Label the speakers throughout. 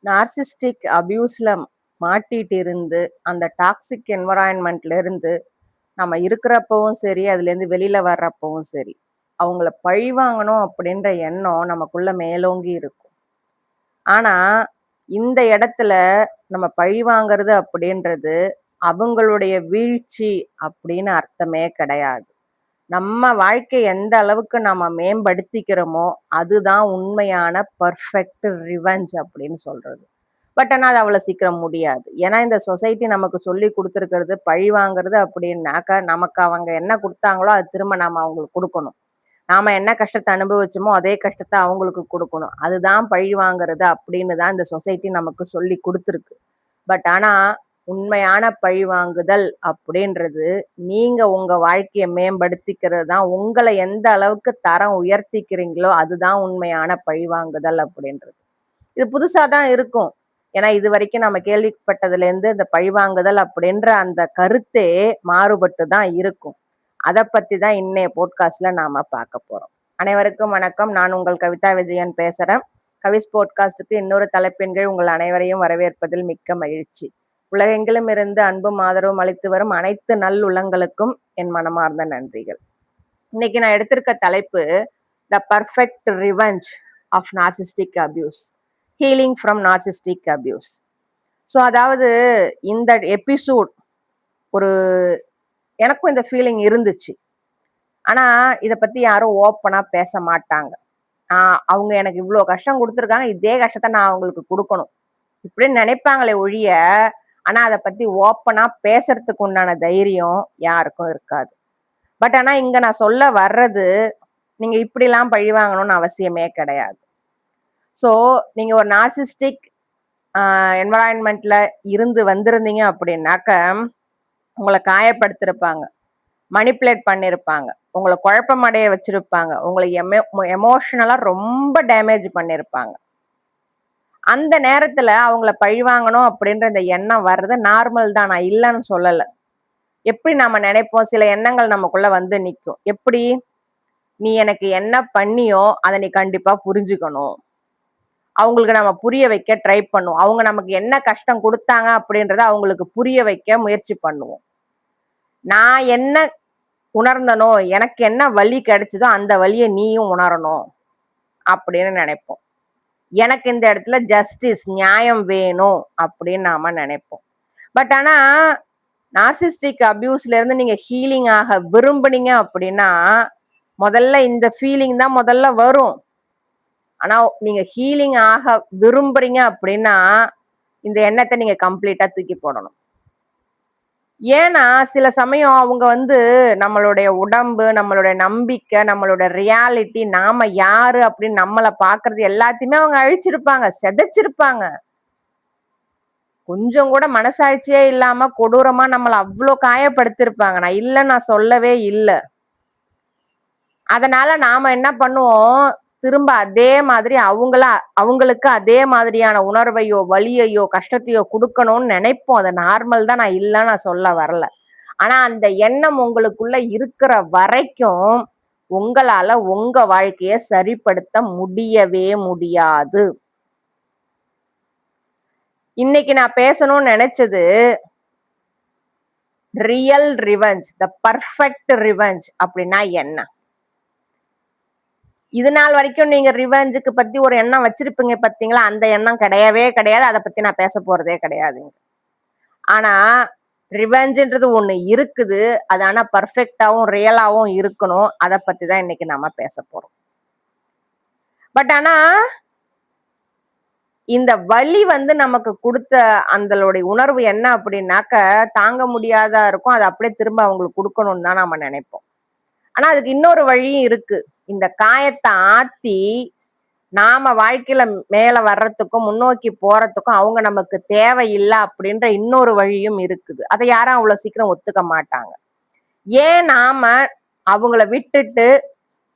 Speaker 1: Narcissistic அபியூஸ்ல மாட்டிட்டு இருந்து அந்த டாக்ஸிக் என்வரான்மெண்ட்ல இருந்து நம்ம இருக்கிறப்பவும் சரி, அதுலேருந்து வெளியில வர்றப்பவும் சரி, அவங்கள பழி வாங்கணும் அப்படின்ற எண்ணம் நமக்குள்ள மேலோங்கி இருக்கும். ஆனா இந்த இடத்துல நம்ம பழி வாங்குறது அப்படின்றது அவங்களுடைய வீழ்ச்சி அப்படின்னு அர்த்தமே கிடையாது. நம்ம வாழ்க்கை எந்த அளவுக்கு நம்ம மேம்படுத்திக்கிறோமோ அதுதான் உண்மையான பர்ஃபெக்ட் ரிவெஞ்ச் அப்படின்னு சொல்றது. பட் ஆனா அது அவ்வளவு சீக்கிரம் முடியாது. ஏன்னா இந்த சொசைட்டி நமக்கு சொல்லி கொடுத்துருக்கிறது பழி வாங்குறது அப்படின்னாக்க நமக்கு அவங்க என்ன கொடுத்தாங்களோ அது திரும்ப நாம அவங்களுக்கு கொடுக்கணும். நாம என்ன கஷ்டத்தை அனுபவிச்சோமோ அதே கஷ்டத்தை அவங்களுக்கு கொடுக்கணும். அதுதான் பழி வாங்குறது அப்படின்னு தான் இந்த சொசைட்டி நமக்கு சொல்லி கொடுத்துருக்கு. பட் ஆனா உண்மையான பழி வாங்குதல் அப்படின்றது நீங்க உங்க வாழ்க்கையை மேம்படுத்திக்கிறது தான். உங்களை எந்த அளவுக்கு தரம் உயர்த்திக்கிறீங்களோ அதுதான் உண்மையான பழி வாங்குதல் அப்படின்றது. இது புதுசா தான் இருக்கும். ஏன்னா இது வரைக்கும் நம்ம கேள்விப்பட்டதுல இருந்து இந்த பழிவாங்குதல் அப்படின்ற அந்த கருத்தே மாறுபட்டு தான் இருக்கும். அதை பத்தி தான் இன்னைய போட்காஸ்ட்ல நாம பார்க்க போறோம். அனைவருக்கும் வணக்கம். நான் உங்கள் கவிதா விஜயன் பேசுறேன். கவிஸ் போட்காஸ்டுக்கு இன்னொரு தலைப்பின் கீழ் உங்கள் அனைவரையும் வரவேற்பதில் மிக்க மகிழ்ச்சி. உலகெங்கிலும் இருந்து அன்பும் ஆதரவும் அளித்து வரும் அனைத்து நல்லுள்ளங்களுக்கும் என் மனமார்ந்த நன்றிகள். இன்னைக்கு நான் எடுத்திருக்க தலைப்பு the perfect revenge of narcissistic abuse, healing from narcissistic abuse. So அதாவது இந்த எபிசோட் ஒரு எனக்கும் இந்த ஃபீலிங் இருந்துச்சு. ஆனா இதை பத்தி யாரும் ஓப்பனா பேச மாட்டாங்க. அவங்க எனக்கு இவ்வளோ கஷ்டம் கொடுத்துருக்காங்க, இதே கஷ்டத்தை நான் அவங்களுக்கு கொடுக்கணும் இப்படின்னு நினைப்பாங்களே ஒழிய, ஆனா அதை பத்தி ஓப்பனா பேசுறதுக்கு உண்டான தைரியம் யாருக்கும் இருக்காது. பட் ஆனா இங்க நான் சொல்ல வர்றது, நீங்க இப்படிலாம் பழி வாங்கணும்னு அவசியமே கிடையாது. ஸோ நீங்க ஒரு நார்சிஸ்டிக் என்வரான்மெண்ட்ல இருந்து வந்திருந்தீங்க அப்படின்னாக்க உங்களை காயப்படுத்திருப்பாங்க, மணிப்புலேட் பண்ணியிருப்பாங்க, உங்களை குழப்பமடைய வச்சிருப்பாங்க, உங்களை எமோஷனலா ரொம்ப டேமேஜ் பண்ணியிருப்பாங்க. அந்த நேரத்துல அவங்கள பழிவாங்கணும் அப்படின்ற இந்த எண்ணம் வர்றது நார்மல் தான், நான் இல்லைன்னு சொல்லலை. எப்படி நாம நினைப்போம், சில எண்ணங்கள் நமக்குள்ள வந்து நிற்கும். எப்படி, நீ எனக்கு என்ன பண்ணியோ அதை நீ கண்டிப்பா புரிஞ்சுக்கணும். அவங்களுக்கு நம்ம புரிய வைக்க ட்ரை பண்ணுவோம். அவங்க நமக்கு என்ன கஷ்டம் கொடுத்தாங்க அப்படின்றத அவங்களுக்கு புரிய வைக்க முயற்சி பண்ணுவோம். நான் என்ன உணர்ந்தனோ, எனக்கு என்ன வலி கிடைச்சதோ அந்த வலியை நீயும் உணரணும் அப்படின்னு நினைப்போம். எனக்கு இந்த இடத்துல ஜஸ்டிஸ், நியாயம் வேணும் அப்படின்னு நாம நினைப்போம். பட் ஆனா நார்சிஸ்டிக் அபியூஸ்ல இருந்து நீங்க ஹீலிங் ஆக விரும்புனீங்க அப்படின்னா முதல்ல இந்த ஃபீலிங் தான் முதல்ல வரும். ஆனா நீங்க ஹீலிங் ஆக விரும்புறீங்க அப்படின்னா இந்த எண்ணத்தை நீங்க கம்ப்ளீட்டா தூக்கி போடணும். ஏன்னா சில சமயம் அவங்க நம்மளுடைய உடம்பு, நம்மளுடைய நம்பிக்கை, நம்மளோட ரியாலிட்டி, நாம யாரு அப்படின்னு நம்மளை பாக்குறது எல்லாத்தையுமே அவங்க அழிச்சிருப்பாங்க, செதைச்சிருப்பாங்க. கொஞ்சம் கூட மனசாட்சியே இல்லாம கொடூரமா நம்மளை அவ்வளோ காயப்படுத்திருப்பாங்க. நான் இல்லைன்னு நான் சொல்லவே இல்லை. அதனால நாம என்ன பண்ணுவோம், திரும்ப அதே மாதிரி அவங்களுக்கு அதே மாதிரியான உணர்வையோ வலியையோ கஷ்டத்தையோ கொடுக்கணும்னு நினைப்போம். அது நார்மல் தான், நான் இல்லைன்னு நான் சொல்ல வரல. ஆனா அந்த எண்ணம் உங்களுக்குள்ள இருக்கிற வரைக்கும் உங்களால உங்க வாழ்க்கைய சரிப்படுத்த முடியவே முடியாது. இன்னைக்கு நான் பேசணும்னு நினைச்சது ரியல் ரிவெஞ்ச், த பர்ஃபெக்ட் ரிவெஞ்ச் அப்படின்னா என்ன. இது நாள் வரைக்கும் நீங்க ரிவெஞ்சுக்கு பத்தி ஒரு எண்ணம் வச்சிருப்பீங்க பாத்தீங்களா, அந்த எண்ணம் கிடையவே கிடையாது. அதை பத்தி நான் பேச போறதே கிடையாதுங்க. ஆனா ரிவெஞ்சுன்றது ஒண்ணு இருக்குது, அது ஆனா பர்ஃபெக்டாவும் ரியலாவும் இருக்கணும். அதை பத்தி தான் இன்னைக்கு நாம பேச போறோம். பட் ஆனா இந்த வலி நமக்கு கொடுத்த அந்தளுடைய உணர்வு என்ன அப்படின்னாக்க தாங்க முடியாதா இருக்கும். அது அப்படியே திரும்ப அவங்களுக்கு கொடுக்கணும்னு தான் நாம நினைப்போம். ஆனா அதுக்கு இன்னொரு வழியும் இருக்கு. இந்த காயத்தை ஆத்தி நாம வாழ்க்கையில மேல வர்றதுக்கும் முன்னோக்கி போறதுக்கும் அவங்க நமக்கு தேவையில்லை அப்படின்ற இன்னொரு வழியும் இருக்குது. அதை யாரும் அவ்வளவு சீக்கிரம் ஒத்துக்க மாட்டாங்க. ஏன் நாம அவங்கள விட்டுட்டு,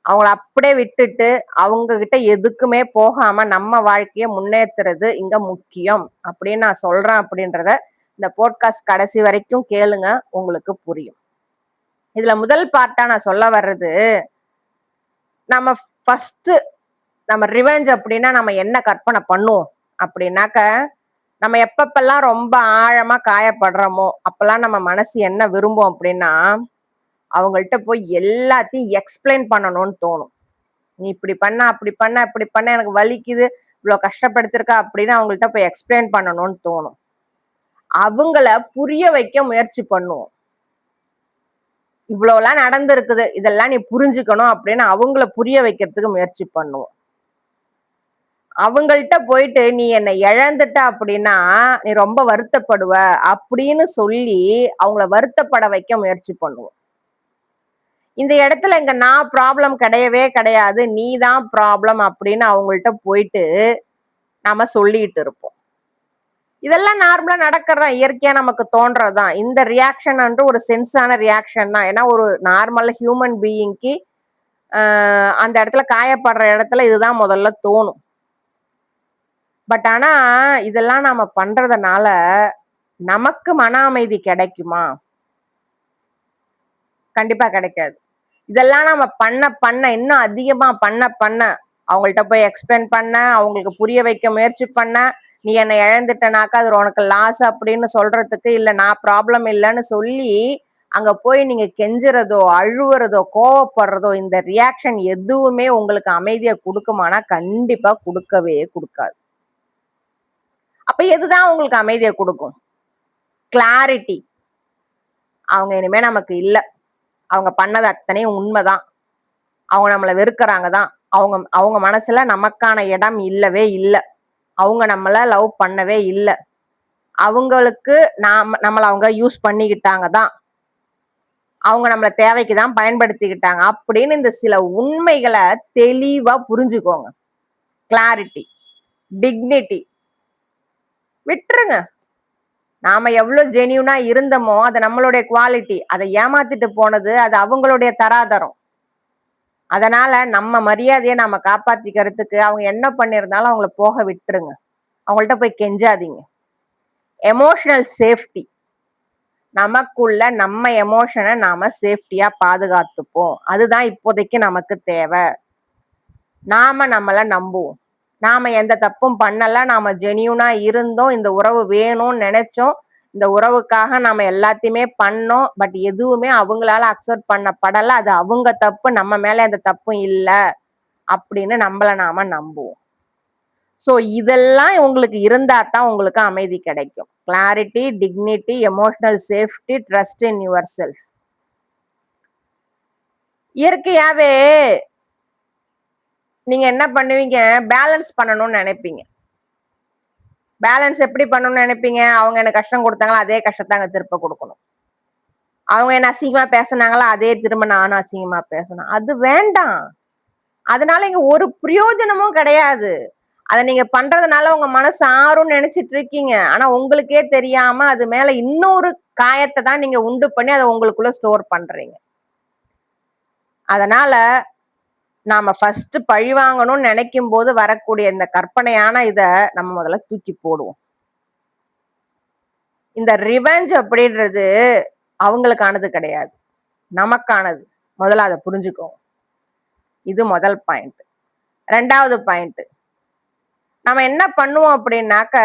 Speaker 1: அவங்கள அப்படியே விட்டுட்டு அவங்க கிட்ட எதுக்குமே போகாம நம்ம வாழ்க்கைய முன்னேற்றுறது இங்க முக்கியம் அப்படின்னு நான் சொல்றேன் அப்படின்றத இந்த போட்காஸ்ட் கடைசி வரைக்கும் கேளுங்க, உங்களுக்கு புரியும். இதுல முதல் பார்ட்டா நான் சொல்ல வர்றது, நம்ம ஃபர்ஸ்ட் நம்ம ரிவெஞ்ச் அப்படின்னா நம்ம என்ன கற்பனை பண்ணுவோம் அப்படின்னாக்க, நம்ம எப்பப்பல்லாம் ரொம்ப ஆழமா காயப்படுறோமோ, அப்பல்லாம் நம்ம மனசு என்ன விரும்பும் அப்படின்னா, அவங்கள்ட்ட போய் எல்லாத்தையும் எக்ஸ்பிளைன் பண்ணணும்னு தோணும். "நீ இப்படி பண்ண, அப்படி பண்ண, இப்படி பண்ண, எனக்கு வலிக்குது, இவ்ளோ கஷ்டப்படுத்திருக்க" அப்படின்னு அவங்கள்ட்ட போய் எக்ஸ்பிளைன் பண்ணணும்னு தோணும். அவங்கள புரிய வைக்க முயற்சி பண்ணுவோம். இவ்வளோலாம் நடந்திருக்குது. இதெல்லாம் நீ புரிஞ்சுக்கணும் அப்படின்னு அவங்கள புரிய வைக்கிறதுக்கு முயற்சி பண்ணுவோம். அவங்கள்ட்ட போயிட்டு, "நீ என்ன இழந்துட்ட அப்படின்னா, நீ ரொம்ப வருத்தப்படுவ" அப்படின்னு சொல்லி அவங்கள வருத்தப்பட வைக்க முயற்சி பண்ணுவோம். இந்த இடத்துல இங்க நான் ப்ராப்ளம் கிடையவே கிடையாது. நீ தான் ப்ராப்ளம் அப்படின்னு அவங்கள்ட்ட போயிட்டு நாம சொல்லிட்டு இருப்போம். இதெல்லாம் நார்மலா நடக்கிறதா, இயற்கையா நமக்கு தோன்றதுதான். இந்த ரியாக்ஷன் வந்து ஒரு சென்ஸான ரியாக்ஷன் தான். ஏன்னா ஒரு நார்மல் ஹியூமன் பீயிங்க்கு அந்த இடத்துல காயப்படுற இடத்துல இதுதான் முதல்ல தோணும். பட் ஆனா இதெல்லாம் நாம பண்றதுனால நமக்கு மன அமைதி கிடைக்குமா? கண்டிப்பா கிடைக்காது. இதெல்லாம் நம்ம பண்ண பண்ண இன்னும் அதிகமா பண்ண பண்ண அவங்கள்ட்ட போய் எக்ஸ்பிளைன் பண்ண, அவங்களுக்கு புரிய வைக்க முயற்சி பண்ண, நீ என்னை இழந்துட்டனாக்கா அது உனக்கு லாஸ் அப்படின்னு சொல்றதுக்கு, இல்ல நான் ப்ராப்ளம் இல்லைன்னு சொல்லி அங்க போய் நீங்க கெஞ்சுறதோ, அழுவுறதோ, கோவப்படுறதோ, இந்த ரியாக்ஷன் எதுவுமே உங்களுக்கு அமைதியை கொடுக்குமானா கண்டிப்பா கொடுக்கவே கொடுக்காது. அப்ப எதுதான் உங்களுக்கு அமைதியை கொடுக்கும்? கிளாரிட்டி. அவங்க இனிமே நமக்கு இல்ல. அவங்க பண்ணது அத்தனையும் உண்மைதான். அவங்க நம்மளை வெறுக்கிறாங்க தான். அவங்க அவங்க மனசுல நமக்கான இடம் இல்லவே இல்லை. அவங்க நம்மள லவ் பண்ணவே இல்லை. அவங்களுக்கு நம்மளை அவங்க யூஸ் பண்ணிக்கிட்டாங்க தான். அவங்க நம்மளை தேவைக்கு தான் பயன்படுத்திக்கிட்டாங்க அப்படின்னு இந்த சில உண்மைகளை தெளிவா புரிஞ்சுக்கோங்க. Clarity, dignity. விட்டுருங்க. நாம எவ்வளவு ஜெனியூனா இருந்தோமோ அது நம்மளுடைய குவாலிட்டி. அதை ஏமாத்திட்டு போனது அது அவங்களுடைய தராதரம். அதனால நம்ம மரியாதையை நாம காப்பாத்திக்கிறதுக்கு அவங்க என்ன பண்ணிருந்தாலும் அவங்கள போக விட்டுருங்க. அவங்கள்ட்ட போய் கெஞ்சாதீங்க. Emotional safety. நமக்குள்ள நம்ம எமோஷனை நாம சேஃப்டியா பாதுகாத்துப்போம். அதுதான் இப்போதைக்கு நமக்கு தேவை. நாம நம்மள நம்புவோம். நாம எந்த தப்பும் பண்ணல. நாம ஜெனியூனா இருந்தோம். இந்த உறவு வேணும்னு நினைச்சோம். இந்த உறவுக்காக நாம எல்லாத்தையுமே பண்ணோம். பட் எதுவுமே அவங்களால அக்செப்ட் பண்ணப்படல. அது அவங்க தப்பு, நம்ம மேல எந்த தப்பும் இல்லை அப்படின்னு நம்மள நாம நம்புவோம். சோ இதெல்லாம் உங்களுக்கு இருந்தா தான் உங்களுக்கு அமைதி கிடைக்கும். Clarity, dignity, emotional safety, trust in your self. இயற்கையாவே நீங்க என்ன பண்ணுவீங்க? பேலன்ஸ் பண்ணணும்னு நினைப்பீங்க. பேலன்ஸ் எப்படி பண்ணணும்னு நினைப்பீங்க? அவங்க எனக்கு கஷ்டம் கொடுத்தாங்களா அதே கஷ்டத்தை அங்க திருப்ப கொடுக்கணும். அவங்க என்ன அசிங்கமா பேசினாங்களா அதே திரும்ப நானும் அசிங்கமா பேசணும். அது வேண்டாம். அதனால இங்க ஒரு பிரயோஜனமும் கிடையாது. அதை நீங்க பண்றதுனால உங்க மனசு ஆறும்னு நினைச்சிட்டு இருக்கீங்க. ஆனா உங்களுக்கே தெரியாம அது மேல இன்னொரு காயத்தை தான் நீங்க உண்டு பண்ணி அதை உங்களுக்குள்ள ஸ்டோர் பண்றீங்க. அதனால நாம ஃபர்ஸ்ட் பழி வாங்கணும்னு நினைக்கும் போது வரக்கூடிய இந்த கற்பனையான இத நம்ம முதல்ல தூக்கி போடுவோம். இந்த ரிவெஞ்ச் அப்படின்றது அவங்களுக்கானது கிடையாது, நமக்கானது. முதல்ல அதை புரிஞ்சுக்கோங்க. இது முதல் பாயிண்ட். 2வது பாயிண்ட், நம்ம என்ன பண்ணுவோம் அப்படின்னாக்க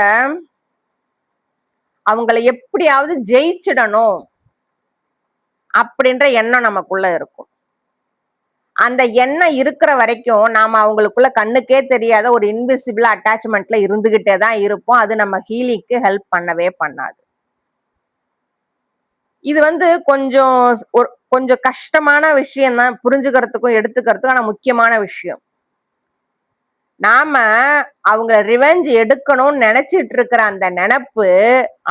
Speaker 1: அவங்கள எப்படியாவது ஜெயிச்சிடணும் அப்படின்ற எண்ணம் நமக்குள்ள இருக்கும். அந்த எண்ணம் இருக்கிற வரைக்கும் நாம அவங்களுக்குள்ள கண்ணுக்கே தெரியாத ஒரு இன்விசிபிள் அட்டாச்மெண்ட்ல இருந்துகிட்டே தான் இருப்போம். அது நம்ம ஹீலிங்க்கு ஹெல்ப் பண்ணவே பண்ணாது. இது கொஞ்சம் கொஞ்சம் கஷ்டமான விஷயம் தான் புரிஞ்சுக்கிறதுக்கும் எடுத்துக்கிறதுக்கும். ஆனா முக்கியமான விஷயம். நாம அவங்க ரிவெஞ்ச் எடுக்கணும்னு நினைச்சிட்டு இருக்கிற அந்த நினைப்பு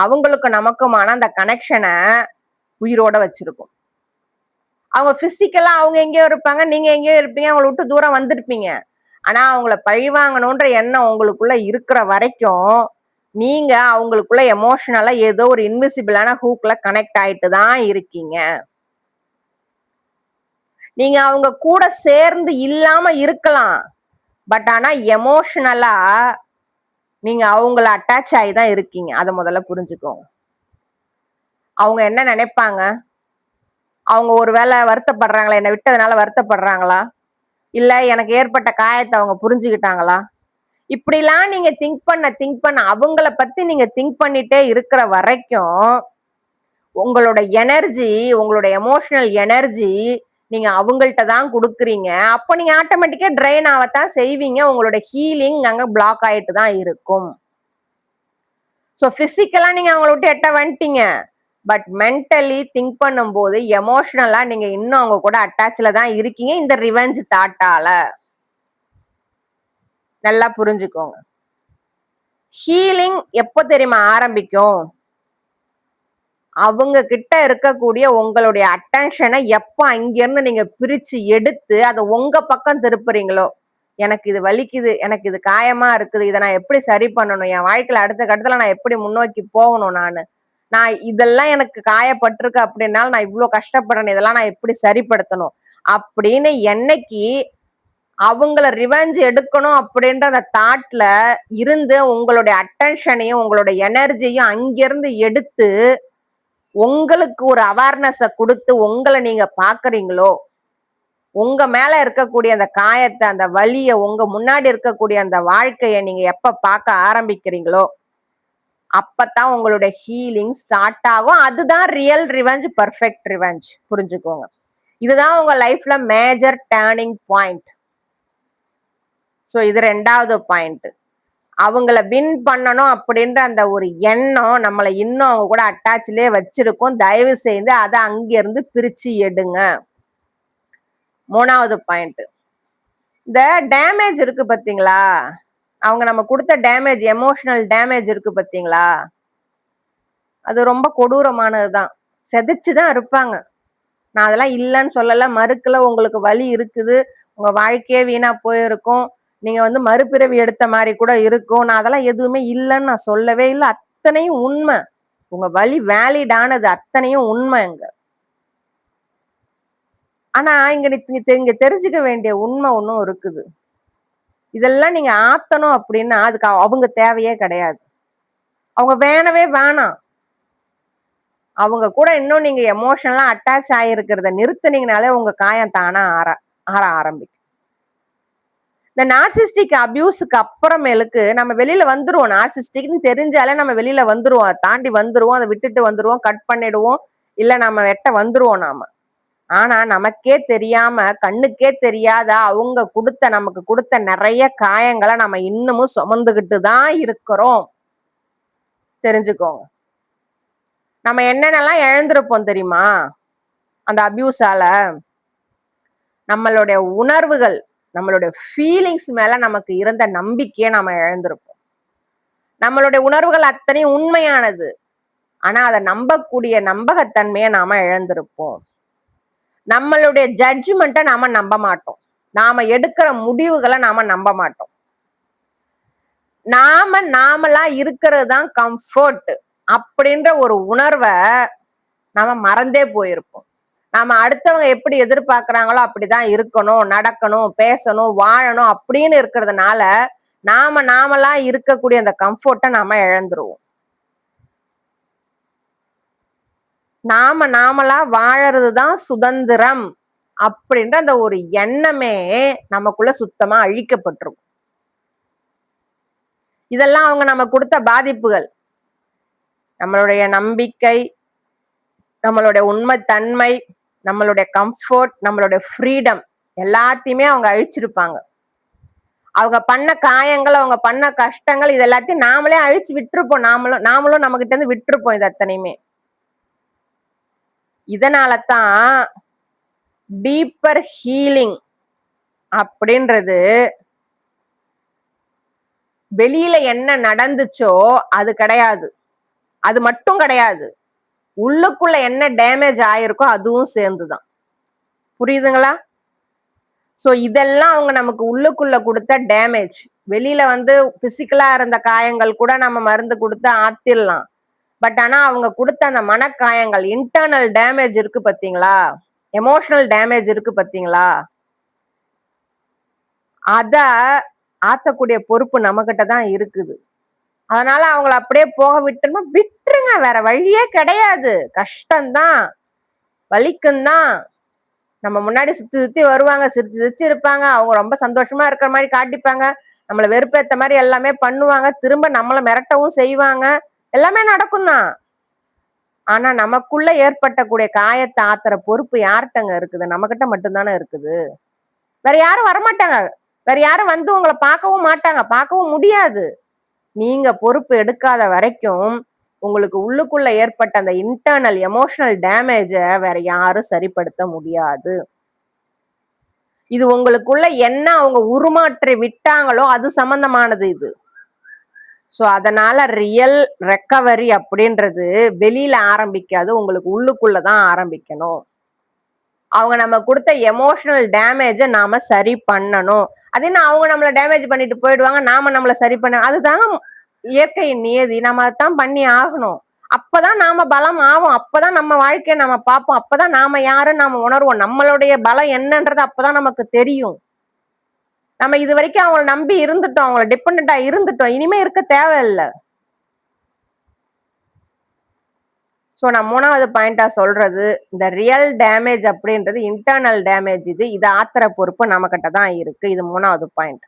Speaker 1: அவங்களுக்கு நமக்குமான அந்த கனெக்ஷனை உயிரோட வச்சிருக்கும். அவங்க பிசிக்கலா அவங்க எங்கேயோ இருப்பாங்க, நீங்க எங்கேயோ இருப்பீங்க, அவங்களை விட்டு தூரம் வந்திருப்பீங்க. ஆனா அவங்கள பழிவாங்கணும்ன்ற எண்ணம் உங்களுக்குள்ள இருக்கிற வரைக்கும் நீங்க அவங்களுக்குள்ள எமோஷனலா ஏதோ ஒரு இன்விசிபிளான ஹூக்ல கனெக்ட் ஆயிட்டு தான் இருக்கீங்க. நீங்க அவங்க கூட சேர்ந்து இல்லாம இருக்கலாம். பட் ஆனா எமோஷனலா நீங்க அவங்கள அட்டாச் ஆகி தான் இருக்கீங்க. அதை முதல்ல புரிஞ்சுக்கோங்க. அவங்க என்ன நினைப்பாங்க? அவங்க ஒருவேளை வருத்தப்படுறாங்களா? என்னை விட்டதுனால வருத்தப்படுறாங்களா? இல்ல எனக்கு ஏற்பட்ட காயத்தை அவங்க புரிஞ்சுக்கிட்டாங்களா? இப்படிலாம் நீங்க திங்க் பண்ண அவங்கள பத்தி நீங்க திங்க் பண்ணிட்டே இருக்கிற வரைக்கும் உங்களோட எனர்ஜி, உங்களோட எமோஷனல் எனர்ஜி நீங்க அவங்கள்ட்ட தான் குடுக்குறீங்க. அப்போ நீங்க ஆட்டோமேட்டிக்கா ட்ரெயின் ஆகத்தான் செய்வீங்க. உங்களோட ஹீலிங் அங்க பிளாக் ஆயிட்டு தான் இருக்கும். சோ பிசிக்கலா நீங்க அவங்கள விட்டு எட்ட வந்துட்டீங்க. பட் மென்டலி திங்க் பண்ணும்போது எமோஷனலா நீங்க இன்னும் அவங்க கூட அட்டாச்ல தான் இருக்கீங்க இந்த ரிவெஞ்ச் தாட்டால. நல்லா புரிஞ்சுக்கோங்க. ஹீலிங் எப்போ தெரியுமா ஆரம்பிக்கும்? அவங்க கிட்ட இருக்கக்கூடிய உங்களுடைய அட்டென்ஷனை எப்ப அங்கிருந்து நீங்க பிரிச்சு எடுத்து அதை உங்க பக்கம் திருப்புறீங்களோ, எனக்கு இது வலிக்குது, எனக்கு இது காயமா இருக்குது, இதை நான் எப்படி சரி பண்ணணும், என் வாழ்க்கையில அடுத்த கட்டத்துல நான் எப்படி முன்னோக்கி போகணும், நான் இதெல்லாம் எனக்கு காயப்பட்டிருக்கு அப்படின்னாலும் நான் இவ்வளவு கஷ்டப்படுறேன், இதெல்லாம் நான் எப்படி சரிப்படுத்தணும் அப்படின்னு என்னைக்கு அவங்கள ரிவெஞ்ச் எடுக்கணும் அப்படின்ற அந்த தாட்ல இருந்து உங்களுடைய அட்டென்ஷனையும் உங்களோட எனர்ஜியும் அங்கிருந்து எடுத்து உங்களுக்கு ஒரு அவேர்னஸ கொடுத்து உங்களை நீங்க பாக்குறீங்களோ, உங்க மேல இருக்கக்கூடிய அந்த காயத்தை, அந்த வலிய, உங்க முன்னாடி இருக்கக்கூடிய அந்த வாழ்க்கைய நீங்க எப்ப பார்க்க ஆரம்பிக்கிறீங்களோ அப்பதான் உங்களுடைய ஹீலிங் ஸ்டார்ட் ஆகும். அதுதான் ரியல் ரிவெஞ்ச், பர்ஃபெக்ட் ரிவெஞ்ச். புரிஞ்சுக்கோங்க. இதுதான் உங்க லைஃப்ல மேஜர் டேர்னிங் பாயிண்ட். சோ இது 2வது பாயிண்ட். அவங்கள வின் பண்ணணும் அப்படின்ற அந்த ஒரு எண்ணம் நம்மளை இன்னும் அவங்க கூட அட்டாச்லயே வச்சிருக்கும். தயவு செய்து அதை அங்கிருந்து பிரிச்சு எடுங்க. 3வது பாயிண்ட். இந்த டேமேஜ் இருக்கு பாத்தீங்களா, அவங்க நம்ம கொடுத்த டேமேஜ், எமோஷனல் டேமேஜ் இருக்கு பாத்தீங்களா, அது ரொம்ப கொடூரமானதுதான். செதைச்சுதான் இருப்பாங்க. நான் அதெல்லாம் இல்லைன்னு சொல்லல, மறுக்கல. உங்களுக்கு வலி இருக்குது, உங்க வாழ்க்கையே வீணா போயிருக்கும், நீங்க மறுபிறவி எடுத்த மாதிரி கூட இருக்கும். நான் அதெல்லாம் எதுவுமே இல்லைன்னு நான் சொல்லவே இல்லை. அத்தனையும் உண்மை. உங்க வலி வேலிட் ஆனது, அத்தனையும் உண்மைங்க. ஆனா இங்க தெரிஞ்சுக்க வேண்டிய உண்மை ஒன்னும் இருக்குது. இதெல்லாம் நீங்க ஆத்தணும் அப்படின்னா அதுக்கு அவங்க தேவையே கிடையாது. அவங்க வேணவே வேணாம். அவங்க கூட இன்னும் நீங்க எமோஷனலா அட்டாச் ஆகிருக்கிறத நிறுத்தினீங்கனாலே உங்க காயம் தானா ஆற ஆரம்பிக்கும். இந்த நார்சிஸ்டிக் அபியூஸுக்கு அப்புறமேலுக்கு நம்ம வெளியில வந்துருவோம். நார்சிஸ்டிக்னு தெரிஞ்சாலே நம்ம வெளியில வந்துருவோம். அதை தாண்டி வந்துருவோம், அதை விட்டுட்டு வந்துருவோம், கட் பண்ணிடுவோம், இல்ல நம்ம வெட்ட வந்துருவோம் நாம. ஆனா நமக்கே தெரியாம, கண்ணுக்கே தெரியாத அவங்க நமக்கு கொடுத்த நிறைய காயங்களை நம்ம இன்னமும் சுமந்துகிட்டு தான் இருக்கிறோம். தெரிஞ்சுக்கோங்க. நம்ம என்னென்னலாம் இழந்திருப்போம் தெரியுமா அந்த அபியூஸால? நம்மளுடைய உணர்வுகள், நம்மளுடைய ஃபீலிங்ஸ் மேல நமக்கு இருந்த நம்பிக்கையை நாம இழந்திருப்போம். நம்மளுடைய உணர்வுகள் அத்தனையும் உண்மையானது. ஆனா அதை நம்பக்கூடிய நம்பகத்தன்மையை நாம இழந்திருப்போம். நம்மளுடைய ஜட்ஜ்மெண்ட்டை நாம நம்ப மாட்டோம். நாம எடுக்கிற முடிவுகளை நாம நம்ப மாட்டோம். நாமளா இருக்கிறது தான் கம்ஃபர்ட் அப்படின்ற ஒரு உணர்வை நாம மறந்தே போயிருப்போம். நாம அடுத்தவங்க எப்படி எதிர்பார்க்கிறாங்களோ அப்படிதான் இருக்கணும், நடக்கணும், பேசணும், வாழணும் அப்படின்னு இருக்கிறதுனால நாமளா இருக்கக்கூடிய அந்த கம்ஃபர்ட்டை நாம இழந்துருவோம். நாமளா வாழறதுதான் சுதந்திரம் அப்படின்ற அந்த ஒரு எண்ணமே நமக்குள்ள சுத்தமா அழிக்கப்பட்டிருக்கும். இதெல்லாம் அவங்க நம்ம கொடுத்த பாதிப்புகள். நம்மளுடைய நம்பிக்கை, நம்மளுடைய உண்மைத்தன்மை, நம்மளுடைய கம்ஃபர்ட், நம்மளுடைய ஃப்ரீடம் எல்லாத்தையுமே அவங்க அழிச்சிருப்பாங்க. அவங்க பண்ண காயங்கள், அவங்க பண்ண கஷ்டங்கள், இது எல்லாத்தையும் நாமளே அழிச்சு விட்டுருப்போம். நாமளும் நம்ம கிட்ட இருந்து விட்டுருப்போம் இது அத்தனையுமே. இதனாலதான் டீப்பர் ஹீலிங் அப்படின்றது வெளியில என்ன நடந்துச்சோ அது கிடையாது, அது மட்டும் கிடையாது. உள்ளுக்குள்ள என்ன டேமேஜ் ஆயிருக்கோ அதுவும் சேர்ந்துதான். புரியுதுங்களா? சோ இதெல்லாம் அவங்க நமக்கு உள்ளுக்குள்ள கொடுத்த டேமேஜ். வெளியில பிசிக்கலா இருந்த காயங்கள் கூட நம்ம மருந்து கொடுத்து ஆத்திரலாம். பட் ஆனா அவங்க கொடுத்த அந்த மனக்காயங்கள், இன்டர்னல் டேமேஜ் இருக்கு பாத்தீங்களா, எமோஷனல் டேமேஜ் இருக்கு பாத்தீங்களா, அத ஆத்தக்கூடிய பொறுப்பு நம்மகிட்ட தான் இருக்குது. அதனால அவங்கள அப்படியே போக விட்டுருங்க. வேற வழியே கிடையாது. கஷ்டம்தான், வலிக்கும்தான். நம்ம முன்னாடி சுத்தி சுத்தி வருவாங்க, சிரிச்சு சிரிச்சு இருப்பாங்க, அவங்க ரொம்ப சந்தோஷமா இருக்கிற மாதிரி காட்டிப்பாங்க, நம்மள வெறுப்பேத்த மாதிரி எல்லாமே பண்ணுவாங்க, திரும்ப நம்மள மிரட்டவும் செய்வாங்க, எல்லாமே நடக்கும் தான். ஆனா நமக்குள்ள ஏற்பட்டக்கூடிய காயத்தை ஆத்துற பொறுப்பு யார்கிட்டங்க இருக்குது? நம்மகிட்ட மட்டும்தானே இருக்குது. வேற யாரும் வரமாட்டாங்க. வேற யாரும் வந்து உங்களை பார்க்கவும் மாட்டாங்க, பார்க்கவும் முடியாது. நீங்க பொறுப்பு எடுக்காத வரைக்கும் உங்களுக்கு உள்ளுக்குள்ள ஏற்பட்ட அந்த இன்டர்னல் எமோஷனல் டேமேஜ வேற யாரும் சரிப்படுத்த முடியாது. இது உங்களுக்குள்ள என்ன அவங்க உருமாற்றி விட்டாங்களோ அது சம்பந்தமானது இது. சோ அதனால ரியல் ரெக்கவரி அப்படின்றது வெளியில ஆரம்பிக்காது, உங்களுக்கு உள்ளுக்குள்ளதான் ஆரம்பிக்கணும். அவங்க நம்ம கொடுத்த எமோஷனல் டேமேஜ நாம சரி பண்ணணும். அது என்ன அவங்க நம்மள டேமேஜ் பண்ணிட்டு போயிடுவாங்க, நாம நம்மள சரி பண்ண, அதுதாங்க இயற்கையின் நியதி. நம்ம அதான் பண்ணி ஆகணும். அப்பதான் நாம பலம் ஆகும், அப்பதான் நம்ம வாழ்க்கையை நம்ம பார்ப்போம், அப்பதான் நாம யாருன்னு நாம உணர்வோம், நம்மளுடைய பலம் என்னன்றது அப்பதான் நமக்கு தெரியும். நம்ம இது வரைக்கும் அவங்கள நம்பி இருந்துட்டோம், அவங்கள டிபெண்டா இருந்துட்டோம், இனிமே இருக்க தேவையில்லை. ஸோ நான் 3வது பாயிண்டா சொல்றது, இந்த ரியல் டேமேஜ் அப்படின்றது இன்டர்னல் டேமேஜ். இது ஆத்திர பொறுப்பு நம்மகிட்ட தான் இருக்கு. இது 3வது பாயிண்ட்.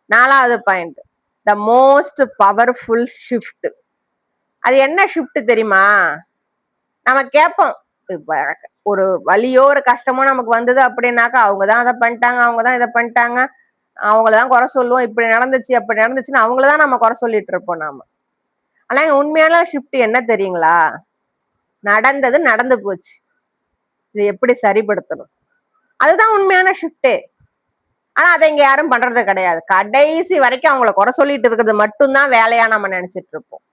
Speaker 1: 4வது point, the most powerful shift. அது என்ன ஷிஃப்ட் தெரியுமா? நம்ம கேட்போம், இப்ப ஒரு வலியோ ஒரு கஷ்டமோ நமக்கு வந்தது அப்படின்னாக்கா, அவங்கதான் அதை பண்ணிட்டாங்க, அவங்கதான் இதை பண்ணிட்டாங்க, அவங்களதான் குறை சொல்லுவோம், இப்படி நடந்துச்சு அப்படி நடந்துச்சுன்னு அவங்களதான் நம்ம குறை சொல்லிட்டு இருப்போம் நாம. ஆனா உண்மையான ஷிஃப்ட் என்ன தெரியுங்களா? நடந்தது நடந்து போச்சு, இது எப்படி சரிப்படுத்தணும், அதுதான் உண்மையான ஷிஃப்டே. ஆனா அதை இங்க யாரும் பண்றது கிடையாது. கடைசி வரைக்கும் அவங்கள குறை சொல்லிட்டு இருக்கிறது மட்டும்தான் வேலையா நம்ம நினைச்சிட்டு இருப்போம்.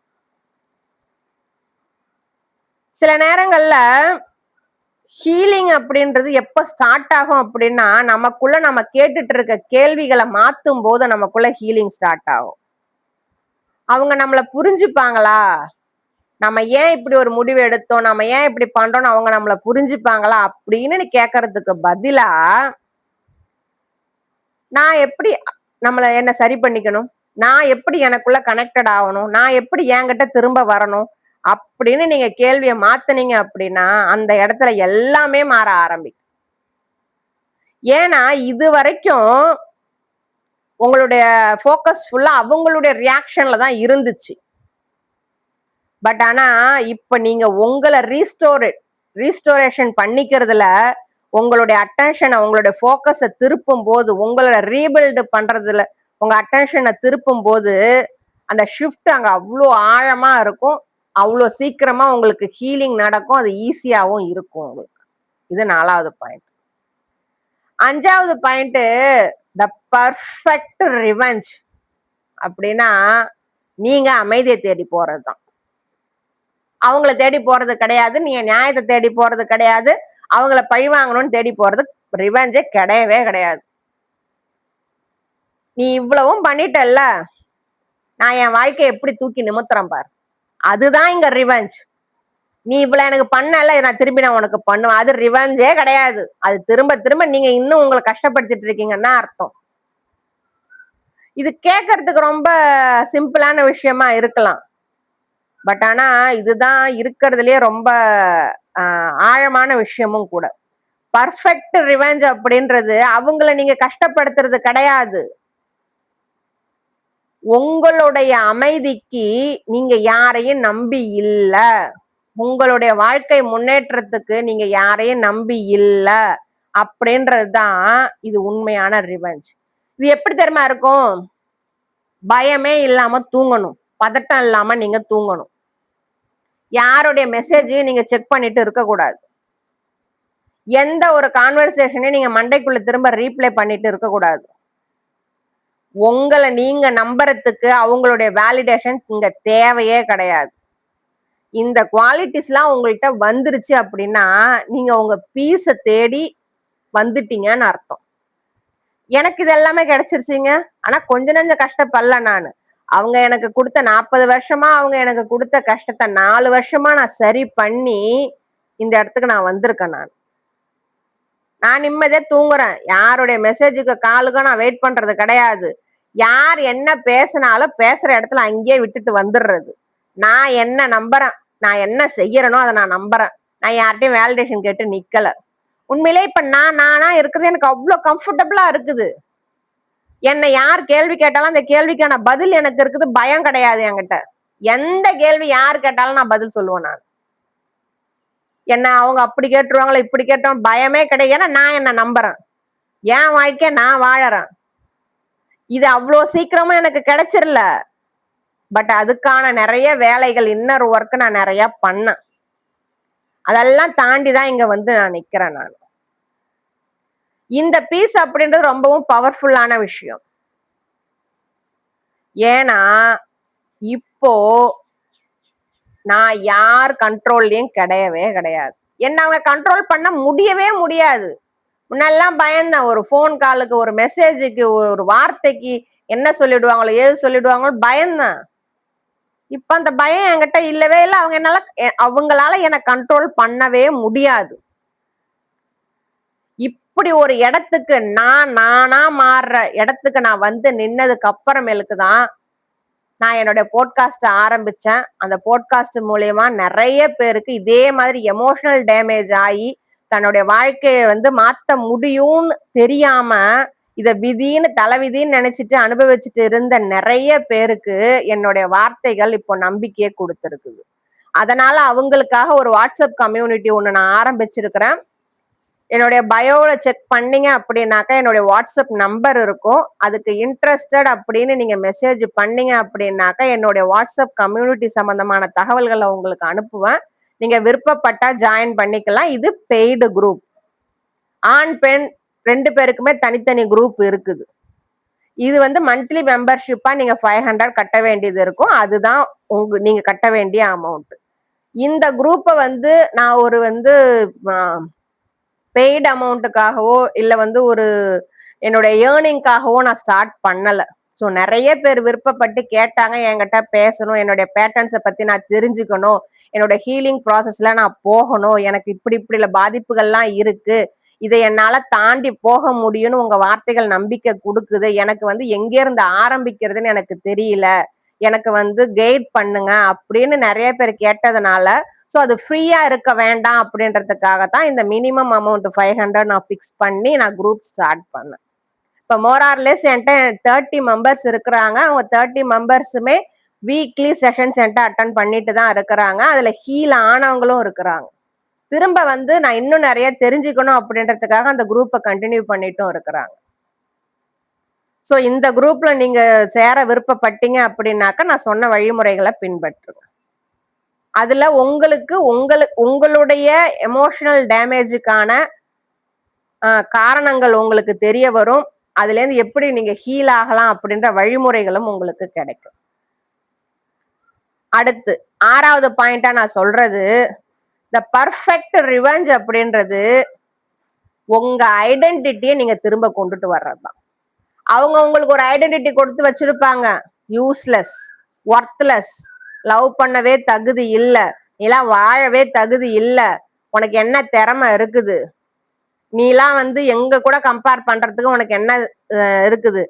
Speaker 1: சில நேரங்கள்ல ஹீலிங் அப்படின்றது எப்ப ஸ்டார்ட் ஆகும் அப்படின்னா, நமக்குள்ள நம்ம கேட்டுட்டு இருக்க கேள்விகளை மாத்தும் போது நமக்குள்ள ஹீலிங் ஸ்டார்ட் ஆகும். அவங்க நம்மள புரிஞ்சுப்பாங்களா, நம்ம ஏன் இப்படி ஒரு முடிவு எடுத்தோம், நம்ம ஏன் இப்படி பண்றோம்னு அவங்க நம்மள புரிஞ்சுப்பாங்களா அப்படின்னு கேட்கறதுக்கு பதிலா, நான் எப்படி என்ன சரி பண்ணிக்கணும், நான் எப்படி எனக்குள்ள கனெக்டட் ஆகணும், நான் எப்படி என்கிட்ட திரும்ப வரணும் அப்படின்னு நீங்க கேள்வியை மாத்துனீங்க அப்படின்னா அந்த இடத்துல எல்லாமே மாற ஆரம்பிக்கும். ஏன்னா இது வரைக்கும் உங்களுடைய போக்கஸ் ஃபுல்லா அவங்களுடைய ரியாக்ஷன்ல தான் இருந்துச்சு. பட் ஆனா இப்ப நீங்க உங்களை ரீஸ்டோரேஷன் பண்ணிக்கிறதுல உங்களுடைய அட்டென்ஷனை, உங்களுடைய போக்கஸை திருப்பும் போது, உங்களோட ரீபில்டு பண்றதுல உங்க அட்டென்ஷனை திருப்பும் போது அந்த ஷிஃப்ட் அங்க அவ்வளோ ஆழமா இருக்கும், அவ்வளோ சீக்கிரமா உங்களுக்கு ஹீலிங் நடக்கும், அது ஈஸியாவும் இருக்கும் உங்களுக்கு. இது 4வது பாயிண்ட். 5வது பாயிண்ட், த பர்ஃபெக்ட் ரிவெஞ்ச் அப்படின்னா நீங்க அமைதியை தேடி போறதுதான். அவங்கள தேடி போறது கிடையாது, நீங்க நியாயத்தை தேடி போறது கிடையாது, அவங்கள பழி வாங்கணும்னு தேடி போறது ரிவெஞ்சே கிடையவே கிடையாது. நீ இவ்வளவும் பண்ணிட்டல்ல, நான் என் வாழ்க்கையை எப்படி தூக்கி நிமித்துறேன் பார், அதுதான் இங்க ரிவெஞ்ச். நீ இவ்வளவு எனக்கு பண்ணல, நான் திரும்பி நான் உனக்கு பண்ணுவேன், அது ரிவெஞ்சே கிடையாது. அது திரும்ப திரும்ப நீங்க இன்னும் உங்களை கஷ்டப்படுத்திட்டு இருக்கீங்கன்னா அர்த்தம். இது கேட்கறதுக்கு ரொம்ப சிம்பிளான விஷயமா இருக்கலாம், பட் ஆனா இதுதான் இருக்கிறதுலயே ரொம்ப ஆழமான விஷயமும் கூட. பர்ஃபெக்ட் ரிவெஞ்ச் அப்படின்றது அவங்கள நீங்க கஷ்டப்படுத்துறது கிடையாது. உங்களுடைய அமைதிக்கு நீங்க யாரையும் நம்பி இல்ல, உங்களுடைய வாழ்க்கை முன்னேற்றத்துக்கு நீங்க யாரையும் நம்பி இல்ல அப்படின்றதுதான் இது உண்மையான ரிவெஞ்ச். இது எப்படி தெரியுமா இருக்கும்? பயமே இல்லாம தூங்கணும், பதட்டம் இல்லாம நீங்க தூங்கணும், யாருடைய மெசேஜ் நீங்க செக் பண்ணிட்டு இருக்கக்கூடாது, எந்த ஒரு கான்வர்சேஷனையும் நீங்க மண்டைக்குள்ள திரும்ப ரீப்ளே பண்ணிட்டு இருக்கக்கூடாது. உங்களை நீங்க நம்புறதுக்கு அவங்களுடைய வேலிடேஷன் இங்க தேவையே கிடையாது. இந்த குவாலிட்டிஸ்லாம் உங்கள்கிட்ட வந்துருச்சு அப்படின்னா நீங்க உங்க பீஸை தேடி வந்துட்டீங்கன்னு அர்த்தம். எனக்கு இது எல்லாமே கிடைச்சிருச்சுங்க, ஆனா கொஞ்ச நெஞ்ச கஷ்டப்படல நானு. அவங்க எனக்கு கொடுத்த 40 வருஷமா அவங்க எனக்கு கொடுத்த கஷ்டத்தை 4 வருஷமா நான் சரி பண்ணி இந்த இடத்துக்கு நான் வந்திருக்கேன். நான் நிம்மதியா தூங்குறேன், யாருடைய மெசேஜுக்கு காலுக்கும் நான் வெயிட் பண்றது கிடையாது. யார் என்ன பேசினாலும் பேசுற இடத்துல அங்கேயே விட்டுட்டு வந்துடுறது. நான் என்ன நம்புறேன், நான் என்ன செய்யறனோ அதை நான் நம்புறேன். நான் யார்கிட்டையும் வேலிடேஷன் கேட்டு நிக்கல. உண்மையிலே இப்ப நானா இருக்கிறது எனக்கு அவ்வளவு கம்ஃபர்டபுளா இருக்குது. என்னை யார் கேள்வி கேட்டாலும் அந்த கேள்விக்கான பதில் எனக்கு இருக்குது, பயம் கிடையாது என்கிட்ட. எந்த கேள்வி யார் கேட்டாலும் நான் பதில் சொல்லுவேன். நான் என்ன அவங்க அப்படி கேட்டுருவாங்களோ இப்படி கேட்டோம் பயமே கிடையாது. ஏன்னா நான் என்ன நம்புறேன், என் வாழ்க்கைய நான் வாழறேன். இது அவ்வளோ சீக்கிரமா எனக்கு கிடைச்சிடல. பட் அதுக்கான நிறைய வேலைகள், இன்னொரு ஒர்க் நான் நிறைய பண்ணேன். அதெல்லாம் தாண்டிதான் இங்க வந்து நான் நிக்கிறேன். நான் இந்த பீஸ் அப்படின்றது ரொம்பவும் பவர்ஃபுல்லான விஷயம். ஏன்னா இப்போ நான் யார் கண்ட்ரோல்லயும் கிடையவே கிடையாது. என்ன அவங்க கண்ட்ரோல் பண்ண முடியவே முடியாது. முன்னெல்லாம் பயந்தேன், ஒரு போன் காலுக்கு, ஒரு மெசேஜுக்கு, ஒரு வார்த்தைக்கு என்ன சொல்லிடுவாங்களோ ஏது சொல்லிடுவாங்களோ பயந்தேன். இப்ப அந்த பயம் என்கிட்ட இல்லவே இல்லை. அவங்களால என்னை கண்ட்ரோல் பண்ணவே முடியாது. இப்படி ஒரு இடத்துக்கு நானா மாறுற இடத்துக்கு நான் வந்து நின்னதுக்கு அப்புறமேலுக்கு தான் நான் என்னுடைய போட்காஸ்ட் ஆரம்பிச்சேன். அந்த போட்காஸ்ட் மூலியமா நிறைய பேருக்கு இதே மாதிரி எமோஷனல் டேமேஜ் ஆகி தன்னுடைய வாழ்க்கையை வந்து மாத்த முடியும்னு தெரியாம இத விதின்னு தலைவிதின்னு நினைச்சிட்டு அனுபவிச்சுட்டு இருந்த நிறைய பேருக்கு என்னுடைய வார்த்தைகள் இப்போ நம்பிக்கையை கொடுத்துருக்குது. அதனால அவங்களுக்காக ஒரு வாட்ஸ்அப் கம்யூனிட்டி ஒண்ணு நான் ஆரம்பிச்சிருக்கிறேன். என்னுடைய பயோல செக் பண்ணீங்க அப்படின்னாக்கா என்னுடைய வாட்ஸ்அப் நம்பர் இருக்கும். அதுக்கு இன்ட்ரெஸ்டட் அப்படின்னு நீங்க மெசேஜ் பண்ணீங்க அப்படின்னாக்கா என்னுடைய வாட்ஸ்அப் கம்யூனிட்டி சம்பந்தமான தகவல்களை உங்களுக்கு அனுப்புவேன். நீங்க விருப்பப்பட்டா ஜாயின் பண்ணிக்கலாம். இது பெய்டு குரூப். ஆண் பெண் 2 பேருக்குமே தனித்தனி குரூப் இருக்குது. இது வந்து மந்த்லி மெம்பர்ஷிப்பா நீங்க 500 கட்ட வேண்டியது இருக்கும். அதுதான் நீங்க கட்ட வேண்டிய அமௌண்ட். இந்த குரூப்பை வந்து நான் ஒரு வந்து பெய்டு அமௌண்ட்டுக்காகவோ இல்ல வந்து ஒரு என்னுடைய ஏர்னிங்காகவோ நான் ஸ்டார்ட் பண்ணல. ஸோ நிறைய பேர் விருப்பப்பட்டு கேட்டாங்க, என்கிட்ட பேசணும், என்னுடைய பேட்டர்ன்ஸை பத்தி நான் தெரிஞ்சுக்கணும், என்னோட ஹீலிங் ப்ராசஸ்ல நான் போகணும், எனக்கு இப்படி பாதிப்புகள்லாம் இருக்கு, இதை என்னால தாண்டி போக முடியும்னு உங்க வார்த்தைகள் நம்பிக்கை கொடுக்குது, எனக்கு வந்து எங்க இருந்து ஆரம்பிக்கிறதுன்னு எனக்கு தெரியல, எனக்கு வந்து கைட் பண்ணுங்க அப்படின்னு நிறைய பேர் கேட்டதுனால ஸோ அது ஃப்ரீயா இருக்க வேண்டாம் அப்படின்றதுக்காக தான் இந்த மினிமம் அமௌண்ட் 500 நான் ஃபிக்ஸ் பண்ணி நான் குரூப் ஸ்டார்ட் பண்ணேன். இப்போ மோரார்லெஸ் என்கிட்ட 30 மெம்பர்ஸ் இருக்கிறாங்க. அவங்க 30 மெம்பர்ஸுமே வீக்லி செஷன்ஸ் என்கிட்ட அட்டன் பண்ணிட்டு தான் இருக்கிறாங்க. அதுல ஹீல் ஆனவங்களும் இருக்கிறாங்க. திரும்ப வந்து நான் இன்னும் நிறைய தெரிஞ்சுக்கணும் அப்படின்றதுக்காக அந்த குரூப்பை கண்டினியூ பண்ணிட்டும் இருக்கிறாங்க. ஸோ இந்த குரூப்ல நீங்க சேர விருப்பப்பட்டீங்க அப்படின்னாக்கா நான் சொன்ன வழிமுறைகளை பின்பற்றுங்க. அதுல உங்களுடைய எமோஷனல் டேமேஜுக்கான காரணங்கள் உங்களுக்கு தெரிய வரும். அதுல இருந்து எப்படி நீங்க ஹீல் ஆகலாம் அப்படின்ற வழிமுறைகளும் உங்களுக்கு கிடைக்கும். அடுத்து 6வது பாயிண்டா நான் சொல்றது, த பர்ஃபெக்ட் ரிவெஞ்ச் அப்படின்றது உங்க ஐடென்டிட்டியை நீங்க திரும்ப கொண்டுட்டு வர்றதுதான். அவங்க உங்களுக்கு ஒரு ஐடென்டிட்டி கொடுத்து வச்சிருப்பாங்க, யூஸ்லெஸ், ஒர்த்லெஸ், லவ் பண்ணவே தகுதி இல்ல, நீலாம் வாழவே தகுதி இல்ல, உனக்கு என்ன திறமை இருக்குது, நீலாம் வந்து எங்க கூட கம்பேர் பண்றதுக்கு உனக்கு என்ன இருக்குது,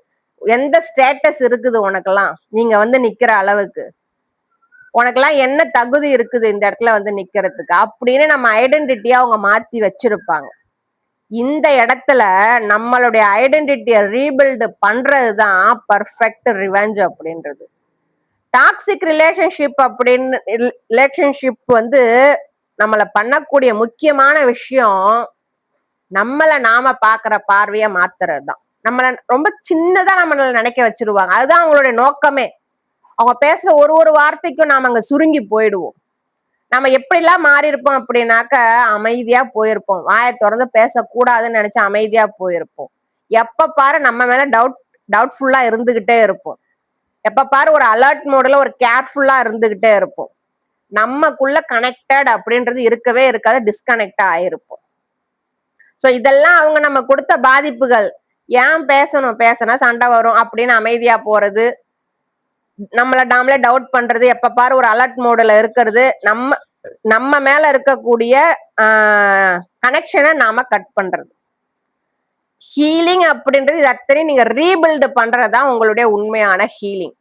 Speaker 1: எந்த ஸ்டேட்டஸ் இருக்குது உனக்கெல்லாம், நீங்க வந்து நிக்கிற அளவுக்கு உனக்கெல்லாம் என்ன தகுதி இருக்குது இந்த இடத்துல வந்து நிக்கிறதுக்கு அப்படின்னு நம்ம ஐடென்டிட்டியா அவங்க மாத்தி வச்சிருப்பாங்க. இந்த இடத்துல நம்மளுடைய ஐடென்டிட்டியை ரீபில்டு பண்றதுதான் பர்ஃபெக்ட் ரிவெஞ்ச் அப்படின்றது. டாக்ஸிக் ரிலேஷன்ஷிப் அப்படின்னு ரிலேஷன்ஷிப் வந்து நம்மளை பண்ணக்கூடிய முக்கியமான விஷயம் நம்மளை நாம பாக்குற பார்வைய மாத்துறது தான். நம்மளை ரொம்ப சின்னதா நம்மள நினைக்க வச்சிருவாங்க. அதுதான் அவங்களுடைய நோக்கமே. அவங்க பேசுற ஒரு வார்த்தைக்கும் நாம அங்க சுருங்கி போயிடுவோம். நம்ம எப்படிலாம் மாறி இருப்போம் அப்படின்னாக்க அமைதியா போயிருப்போம். வாயை திறந்து பேசக்கூடாதுன்னு நினைச்சு அமைதியா போயிருப்போம். எப்ப பாரு நம்ம மேல டவுட்ஃபுல்லா இருந்துகிட்டே இருப்போம். எப்ப பாரு ஒரு அலர்ட் மோட்ல ஒரு கேர்ஃபுல்லா இருந்துகிட்டே இருப்போம். நமக்குள்ள கனெக்டட் அப்படின்றது இருக்கவே இருக்காது, டிஸ்கனெக்டா ஆயிருப்போம். சோ இதெல்லாம் அவங்க நம்ம கொடுத்த பாதிப்புகள். ஏன் பேசணும், பேசினா சண்டை வரும் அப்படின்னு அமைதியா போறது, நாமளே டவுட் பண்றது, எப்ப பாரு ஒரு அலர்ட் மோட்ல இருக்கிறது, நம்ம மேல இருக்கக்கூடிய கனெக்ஷனை நாம கட் பண்றது. ஹீலிங் அப்படின்றது இது அத்தனை நீங்க ரீபில்டு பண்றதுதான் உங்களுடைய உண்மையான ஹீலிங்.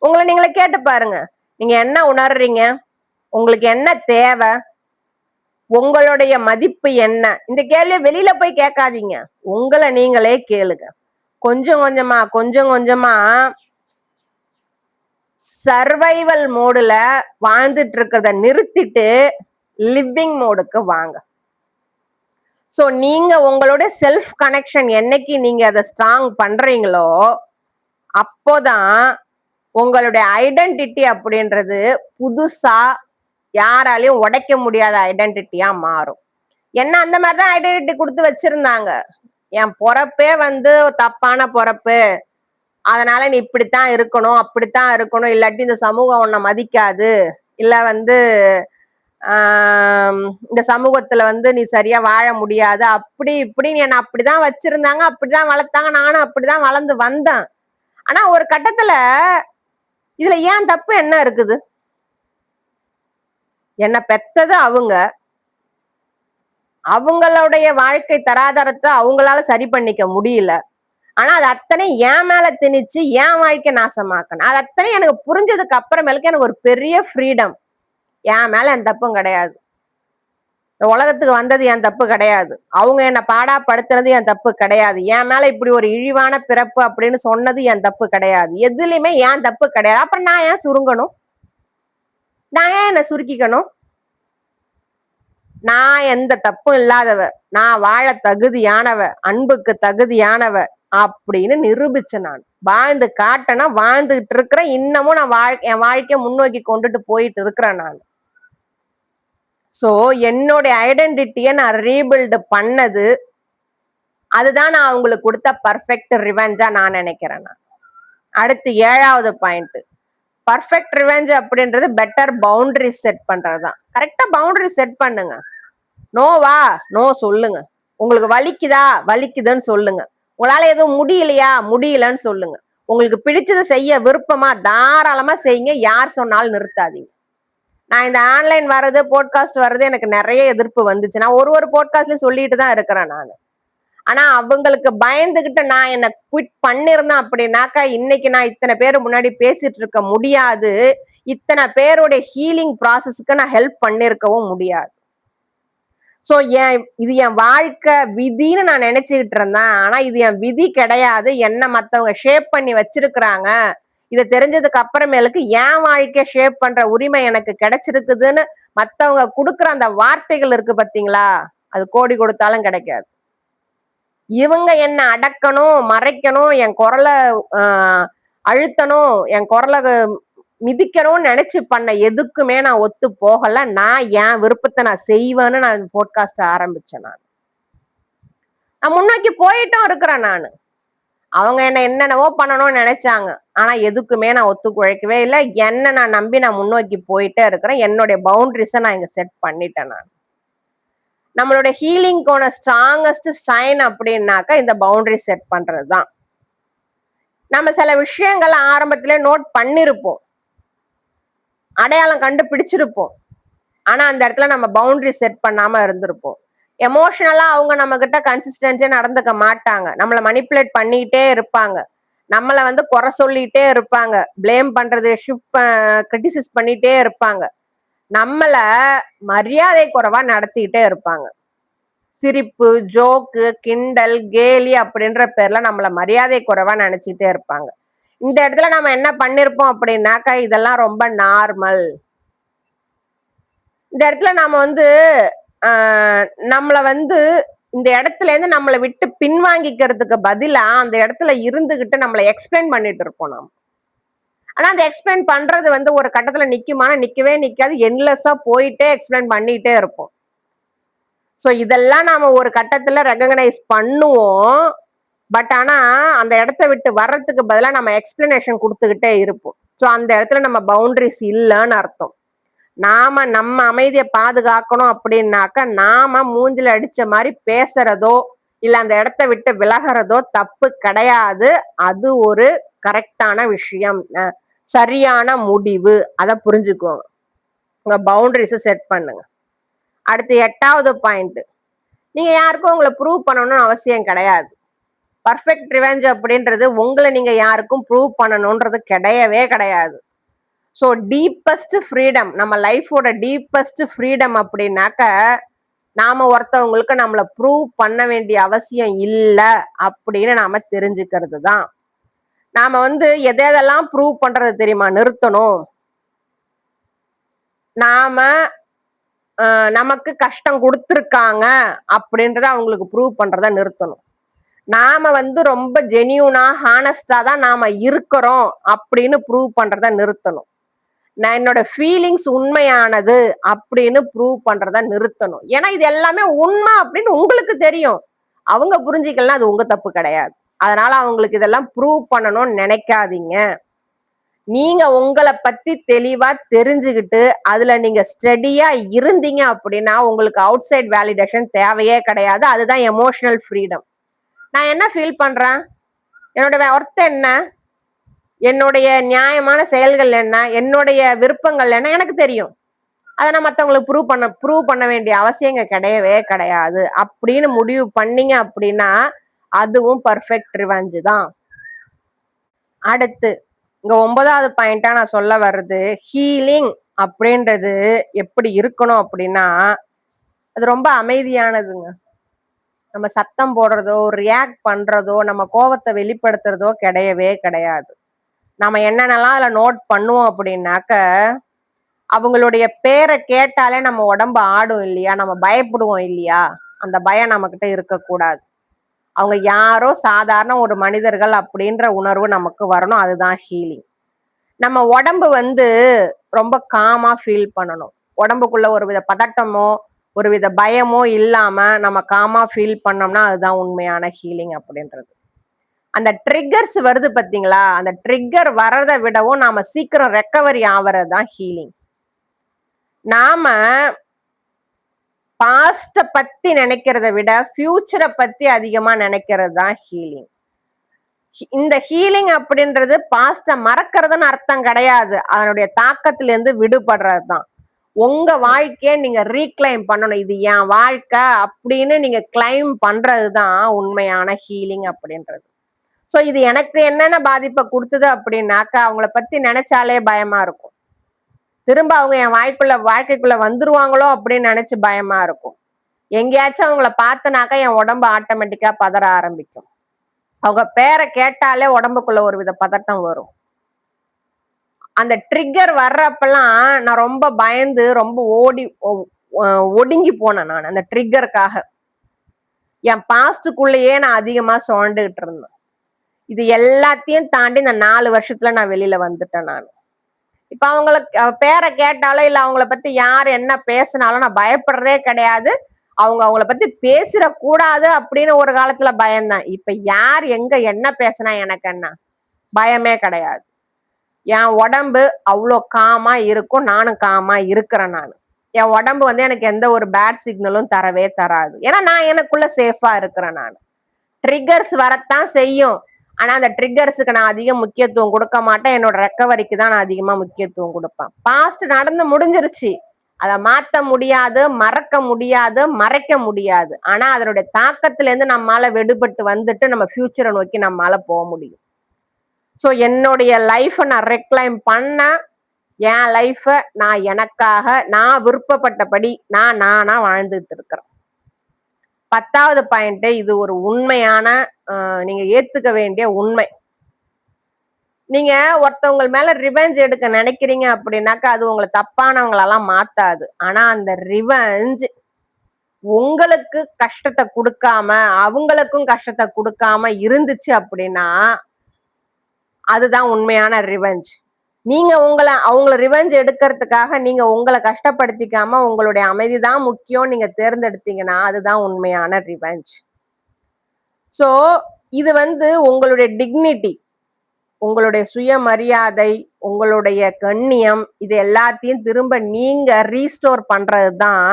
Speaker 1: உங்களை நீங்களே கேட்டு பாருங்க, நீங்க என்ன உணர்றீங்க, உங்களுக்கு என்ன தேவை, உங்களுடைய மதிப்பு என்ன? இந்த கேள்வியை வெளியில போய் கேட்காதீங்க, உங்களை நீங்களே கேளுங்க. கொஞ்சம் கொஞ்சமா கொஞ்சம் கொஞ்சமா சர்வைவல் மோடுல வாழ்ந்துட்டு இருக்கிறத நிறுத்திட்டு லிவிங் மோடுக்கு வாங்க. சோ நீங்க உங்களோட செல்ஃப் கனெக்ஷன் என்னைக்கு நீங்க அதை ஸ்ட்ராங் பண்றீங்களோ அப்போதான் உங்களுடைய ஐடென்டிட்டி அப்படின்றது புதுசா யாராலையும் உடைக்க முடியாத ஐடென்டிட்டியா மாறும். என்ன அந்த மாதிரிதான் ஐடென்டிட்டி கொடுத்து வச்சிருந்தாங்க. என் பொறப்பே வந்து தப்பான பொறப்பு, அதனால நீ இப்படித்தான் இருக்கணும் அப்படித்தான் இருக்கணும், இல்லாட்டி இந்த சமூகம் உன்னை மதிக்காது, இல்ல வந்து இந்த சமூகத்துல வந்து நீ சரியா வாழ முடியாது, அப்படி இப்படின்னு என்ன அப்படிதான் வச்சிருந்தாங்க, அப்படிதான் வளர்த்தாங்க, நானும் அப்படிதான் வளர்ந்து வந்தேன். ஆனா ஒரு கட்டத்துல இதுல ஏன் தப்பு என்ன இருக்குது? என்ன பெத்தது அவங்க, அவங்களுடைய வாழ்க்கை தராதரத்தை அவங்களால சரி பண்ணிக்க முடியல. ஆனா அது அத்தனை என் மேல திணிச்சு என் வாழ்க்கை நாசமாக்கணும். அது அத்தனை எனக்கு புரிஞ்சதுக்கு அப்புறமேலுக்கு எனக்கு ஒரு பெரிய ஃப்ரீடம். என் மேல என் தப்பும் கிடையாது, இந்த உலகத்துக்கு வந்தது என் தப்பு கிடையாது, அவங்க என்ன பாடாப்படுத்துறது என் தப்பு கிடையாது, என் மேல இப்படி ஒரு இழிவான பிறப்பு அப்படின்னு சொன்னது என் தப்பு கிடையாது, எதுலையுமே என் தப்பு கிடையாது. அப்புறம் நான் ஏன் சுருங்கணும்? நான் ஏன் என்ன சுருக்கிக்கணும்? நான் எந்த தப்பும் இல்லாதவ, நான் வாழ தகுதியானவ, அன்புக்கு தகுதியானவ அப்படின்னு நிரூபிச்ச நான் வாழ்ந்து காட்டனா வாழ்ந்துகிட்டு இருக்கிறேன். இன்னமும் நான் என் வாழ்க்கைய முன்னோக்கி கொண்டுட்டு போயிட்டு இருக்கிறேன் நான். சோ என்னுடைய ஐடென்டிட்டிய நான் ரீபில்டு பண்ணது, அதுதான் நான் அவங்களுக்கு கொடுத்த பர்ஃபெக்ட் ரிவெஞ்சா நான் நினைக்கிறேன். நான் அடுத்து 7வது பாயிண்ட், பர்ஃபெக்ட் ரிவெஞ்ச் அப்படின்றது பெட்டர் பவுண்டரி செட் பண்றதுதான். கரெக்டா பவுண்டரி செட் பண்ணுங்க. நோவா நோ சொல்லுங்க, உங்களுக்கு வலிக்குதா வலிக்குதுன்னு சொல்லுங்க, உங்களால எதுவும் முடியலையா முடியலன்னு சொல்லுங்க, உங்களுக்கு பிடிச்சதை செய்ய விருப்பமா தாராளமா செய்யுங்க, யார் சொன்னாலும் நிறுத்தாதீங்க. நான் இந்த ஆன்லைன் வர்றது போட்காஸ்ட் வர்றது எனக்கு நிறைய எதிர்ப்பு வந்துச்சு. நான் ஒரு போட்காஸ்ட்லயும் சொல்லிட்டு தான் இருக்கிறேன் நான். ஆனா அவங்களுக்கு பயந்துகிட்டு நான் என்ன குவிட் பண்ணிருந்தேன் அப்படின்னாக்கா இன்னைக்கு நான் இத்தனை பேர் முன்னாடி பேசிட்டு இருக்க முடியாது, இத்தனை பேருடைய ஹீலிங் ப்ராசஸ்க்கு நான் ஹெல்ப் பண்ணிருக்கவும் முடியாது. சோ இது என் வாழ்க்கை விதின்னு நான் நினைச்சுக்கிட்டு இருந்தேன். ஆனா இது என் விதி கிடையாது, என்ன மத்தவங்க ஷேப் பண்ணி வச்சிருக்கிறாங்க. இதை தெரிஞ்சதுக்கு அப்புறமேலுக்கு என் வாழ்க்கைய ஷேப் பண்ற உரிமை எனக்கு கிடைச்சிருக்குதுன்னு மத்தவங்க கொடுக்குற அந்த வார்த்தைகள் இருக்கு பாத்தீங்களா, அது கோடி கொடுத்தாலும் கிடைக்காது. இவங்க என்ன அடக்கணும், மறைக்கணும், என் குரலை அழுத்தணும், என் குரலை மிதிக்கணும்னு நினைச்சு பண்ண எதுக்குமே நான் ஒத்து போகல. நான் என் விருப்பத்தை நான் செய்வேன்னு நான் போட்காஸ்ட் ஆரம்பிச்சேன். நான் முன்னோக்கி போயிட்டும் இருக்கிறேன். நான் அவங்க என்ன என்னென்னவோ பண்ணணும்னு நினைச்சாங்க, ஆனா எதுக்குமே நான் ஒத்துக்குழைக்கவே இல்லை. என்ன நான் நம்பி நான் முன்னோக்கி போயிட்டே இருக்கிறேன். என்னுடைய பவுண்டரிஸை நான் இங்க செட் பண்ணிட்டேன். நான் நம்மளோட ஹீலிங்கோட ஸ்ட்ராங்கஸ்ட் சைன் அப்படின்னாக்கா இந்த பவுண்டரி செட் பண்றதுதான். நம்ம சில விஷயங்களை ஆரம்பத்திலே நோட் பண்ணிருப்போம், அடையாளம் கண்டுபிடிச்சிருப்போம், ஆனா அந்த இடத்துல நம்ம பவுண்டரி செட் பண்ணாம இருந்திருப்போம். எமோஷனலா அவங்க நம்ம கிட்ட கன்சிஸ்டன்சியா நடந்துக்க மாட்டாங்க, நம்மளை மனிப்புலேட் பண்ணிக்கிட்டே இருப்பாங்க, நம்மளை வந்து குறை சொல்லிட்டே இருப்பாங்க, பிளேம் பண்றது கிரிட்டிசைஸ் பண்ணிட்டே இருப்பாங்க, நம்மள மரியாதை குறைவா நடத்திக்கிட்டே இருப்பாங்க. சிரிப்பு, ஜோக்கு, கிண்டல், கேலி அப்படின்ற பேர்ல நம்மள மரியாதை குறைவா நினைச்சுட்டே இருப்பாங்க. இந்த இடத்துல நம்ம என்ன பண்ணிருப்போம் அப்படின்னாக்கா இதெல்லாம் ரொம்ப நார்மல். இந்த இடத்துல நாம வந்து நம்மள வந்து இந்த இடத்துல இருந்து நம்மளை விட்டு பின்வாங்கிக்கிறதுக்கு பதிலா அந்த இடத்துல இருந்துகிட்டு நம்மளை எக்ஸ்பிளைன் பண்ணிட்டு இருப்போம் நாம. ஆனா அந்த எக்ஸ்பிளைன் பண்றது வந்து ஒரு கட்டத்துல நிக்குமானா நிக்கவே நிக்காது, என்லெஸ்ஸா போயிட்டே எக்ஸ்பிளைன் பண்ணிட்டே இருப்போம். சோ இதெல்லாம் நாம ஒரு கட்டத்துல ரெகக்னைஸ் பண்ணுவோம். பட் ஆனா அந்த இடத்த விட்டு வர்றதுக்கு பதிலா நம்ம எக்ஸ்பிளனேஷன் கொடுத்துக்கிட்டே இருப்போம். சோ அந்த இடத்துல நம்ம பவுண்டரிஸ் இல்லைன்னு அர்த்தம். நாம நம்ம அமைதியை பாதுகாக்கணும் அப்படின்னாக்க நாம மூஞ்சில அடிச்ச மாதிரி பேசுறதோ இல்ல அந்த இடத்த விட்டு விலகிறதோ தப்பு கிடையாது. அது ஒரு கரெக்டான விஷயம், சரியான முடிவு. அதை புரிஞ்சுக்கோங்க, உங்க பவுண்டரிஸை செட் பண்ணுங்க. அடுத்து 8வது பாயிண்ட், நீங்க யாருக்கும் உங்களை ப்ரூவ் பண்ணணும்னு அவசியம் கிடையாது. பர்ஃபெக்ட் ரிவெஞ்ச் அப்படின்றது உங்களை நீங்க யாருக்கும் ப்ரூவ் பண்ணணும்ன்றது கிடையவே கிடையாது. ஸோ டீப்பஸ்ட் ஃப்ரீடம், நம்ம லைஃபோட டீப்பஸ்ட் ஃப்ரீடம் அப்படின்னாக்க நாம ஒருத்தவங்களுக்கு நம்மள ப்ரூவ் பண்ண வேண்டிய அவசியம் இல்ல அப்படின்னு நாம தெரிஞ்சுக்கிறது தான். நாம எதெல்லாம் ப்ரூவ் பண்றது தெரியுமா நிறுத்தணும்? நாம நமக்கு கஷ்டம் குடுத்துருக்காங்க அப்படின்றத அவங்களுக்கு ப்ரூவ் பண்றத நிறுத்தணும். நாம ரொம்ப ஜெனியூனா, ஹானஸ்டா தான் நாம இருக்கிறோம் அப்படின்னு ப்ரூவ் பண்றத நிறுத்தணும். நான் என்னோட ஃபீலிங்ஸ் உண்மையானது அப்படின்னு ப்ரூவ் பண்றத நிறுத்தணும். ஏன்னா இது எல்லாமே உண்மை அப்படின்னு உங்களுக்கு தெரியும். அவங்க புரிஞ்சுக்கலாம், அது உங்க தப்பு கிடையாது. அதனால அவங்களுக்கு இதெல்லாம் ப்ரூவ் பண்ணணும்னு நினைக்காதீங்க. நீங்க உங்களை பத்தி தெளிவா தெரிஞ்சுக்கிட்டு அதுல நீங்க ஸ்டடியா இருந்தீங்க அப்படின்னா உங்களுக்கு அவுட் சைட் வேலிடேஷன் தேவையே கிடையாது. அதுதான் எமோஷனல் ஃப்ரீடம். நான் என்ன ஃபீல் பண்றேன், என்னோட ஒர்த் என்ன, என்னுடைய நியாயமான செயல்கள் என்ன, என்னுடைய விருப்பங்கள் என்ன எனக்கு தெரியும். அதை நான் மற்றவங்களுக்கு ப்ரூவ் பண்ண வேண்டிய அவசியங்க கிடையவே கிடையாது அப்படின்னு முடிவு பண்ணீங்க அப்படின்னா அதுவும் பர்ஃபெக்ட் ரிவெஞ்ச் தான். அடுத்து இங்க 9வது பாயிண்டா நான் சொல்ல வர்றது, ஹீலிங் அப்படின்றது எப்படி இருக்கணும் அப்படின்னா அது ரொம்ப அமைதியானதுங்க. நம்ம சத்தம் போடுறதோ, ரியாக்ட் பண்றதோ, நம்ம கோவத்தை வெளிப்படுத்துறதோ கிடையவே கிடையாது. நம்ம என்னென்னலாம் அதுல நோட் பண்ணுவோம் அப்படின்னாக்க, அவங்களுடைய பேரை கேட்டாலே நம்ம உடம்பு ஆடும் இல்லையா, நம்ம பயப்படுவோம் இல்லையா, அந்த பயம் நம்ம கிட்ட இருக்கக்கூடாது. அவங்க யாரோ சாதாரண ஒரு மனிதர்கள் அப்படின்ற உணர்வு நமக்கு வரணும். அதுதான் ஹீலிங். நம்ம உடம்பு ரொம்ப காமா ஃபீல் பண்ணணும். உடம்புக்குள்ள ஒரு வித பதட்டமோ ஒரு வித பயமோ இல்லாம நம்ம காமா ஃபீல் பண்ணோம்னா அதுதான் உண்மையான ஹீலிங் அப்படின்றது. அந்த ட்ரிகர்ஸ் வருது பாத்தீங்களா, அந்த ட்ரிகர் வர்றதை விடவும் நாம சீக்கிரம் ரெக்கவரி ஆவறது தான் ஹீலிங். நாம பாஸ்ட பத்தி நினைக்கிறத விட ஃபியூச்சரை பத்தி அதிகமா நினைக்கிறது தான் ஹீலிங். இந்த ஹீலிங் அப்படின்றது பாஸ்ட மறக்கிறதுன்னு அர்த்தம் கிடையாது. அதனுடைய தாக்கத்துல இருந்து விடுபடுறது தான். உங்க வாழ்க்கையை நீங்க ரீக்ளைம் பண்ணணும். இது என் வாழ்க்கை அப்படின்னு நீங்க கிளைம் பண்றதுதான் உண்மையான ஹீலிங் அப்படின்றது. சோ இது எனக்கு என்னென்ன பாதிப்பை கொடுத்தது அப்படின்னாக்கா அவங்கள பத்தி நினைச்சாலே பயமா இருக்கும். திரும்ப அவங்க என் வாழ்க்கைக்குள்ள வந்துருவாங்களோ அப்படின்னு நினைச்சு பயமா இருக்கும். எங்கேயாச்சும் அவங்கள பார்த்தனாக்கா என் உடம்பு ஆட்டோமேட்டிக்கா பதற ஆரம்பிக்கும். அவங்க பேரை கேட்டாலே உடம்புக்குள்ள ஒரு வித பதட்டம் வரும். அந்த ட்ரிகர் வர்றப்பெல்லாம் நான் ரொம்ப பயந்து ரொம்ப ஒடுங்கி போனேன். நான் அந்த ட்ரிகருக்காக என் பாஸ்டுக்குள்ளேயே நான் அதிகமா சுழண்டுகிட்டு இருந்தேன். இது எல்லாத்தையும் தாண்டி இந்த 4 வருஷத்துல நான் வெளியில வந்துட்டேன். நான் இப்ப அவங்களுக்கு பேரை கேட்டாலும் இல்ல அவங்கள பத்தி யார் என்ன பேசினாலும் நான் பயப்படுறதே கிடையாது. அவங்கள பத்தி பேசிடக்கூடாது அப்படின்னு ஒரு காலத்துல பயந்தேன். இப்ப யார் எங்க என்ன பேசினா எனக்கு என்ன, பயமே கிடையாது. என் உடம்பு அவ்வளோ காமா இருக்கும். நானும் காமா இருக்கிறேன். என் உடம்பு எனக்கு எந்த ஒரு பேட் சிக்னலும் தரவே தராது. ஏன்னா நான் எனக்குள்ள சேஃபா இருக்கிறேன். நான் ட்ரிகர்ஸ் வரத்தான் செய்யும். ஆனா அந்த ட்ரிகர்ஸுக்கு நான் அதிக முக்கியத்துவம் கொடுக்க மாட்டேன். என்னோட ரெக்கவரிக்கு தான் நான் அதிகமா முக்கியத்துவம் கொடுப்பேன். பாஸ்ட் நடந்து முடிஞ்சிருச்சு. அதை மாத்த முடியாது, மறக்க முடியாது, மறைக்க முடியாது. ஆனா அதனுடைய தாக்கத்துல இருந்து நம்மால விடுபட்டு வந்துட்டு நம்ம ஃபியூச்சரை நோக்கி நம்மால போக முடியும். ஸோ என்னுடைய லைஃபை நான் ரெக்ளைம் பண்ண, என் லைஃபை நான் எனக்காக நான் விருப்பப்பட்டபடி நானா வாழ்ந்துட்டு இருக்கிறேன். 10வது பாயிண்ட், இது ஒரு உண்மையான நீங்க ஏத்துக்க வேண்டிய உண்மை. நீங்க ஒருத்தவங்க மேல ரிவெஞ்ச் எடுக்க நினைக்கிறீங்க அப்படின்னாக்கா அது உங்களை தப்பானவங்களெல்லாம் மாத்தாது. ஆனா அந்த ரிவெஞ்ச் உங்களுக்கு கஷ்டத்தை கொடுக்காம அவங்களுக்கும் கஷ்டத்தை கொடுக்காம இருந்துச்சு அப்படின்னா அதுதான் உண்மையான ரிவெஞ்ச். நீங்க அவங்கள ரிவெஞ்ச் எடுக்கிறதுக்காக நீங்க உங்களை கஷ்டப்படுத்திக்காம உங்களுடைய அமைதி தான் முக்கியம் நீங்க தேர்ந்தெடுத்தீங்கன்னா அதுதான் உண்மையான ரிவெஞ்ச். சோ இது உங்களுடைய டிக்னிட்டி, உங்களுடைய சுயமரியாதை, உங்களுடைய கண்ணியம், இது எல்லாத்தையும் திரும்ப நீங்க ரீஸ்டோர் பண்றதுதான்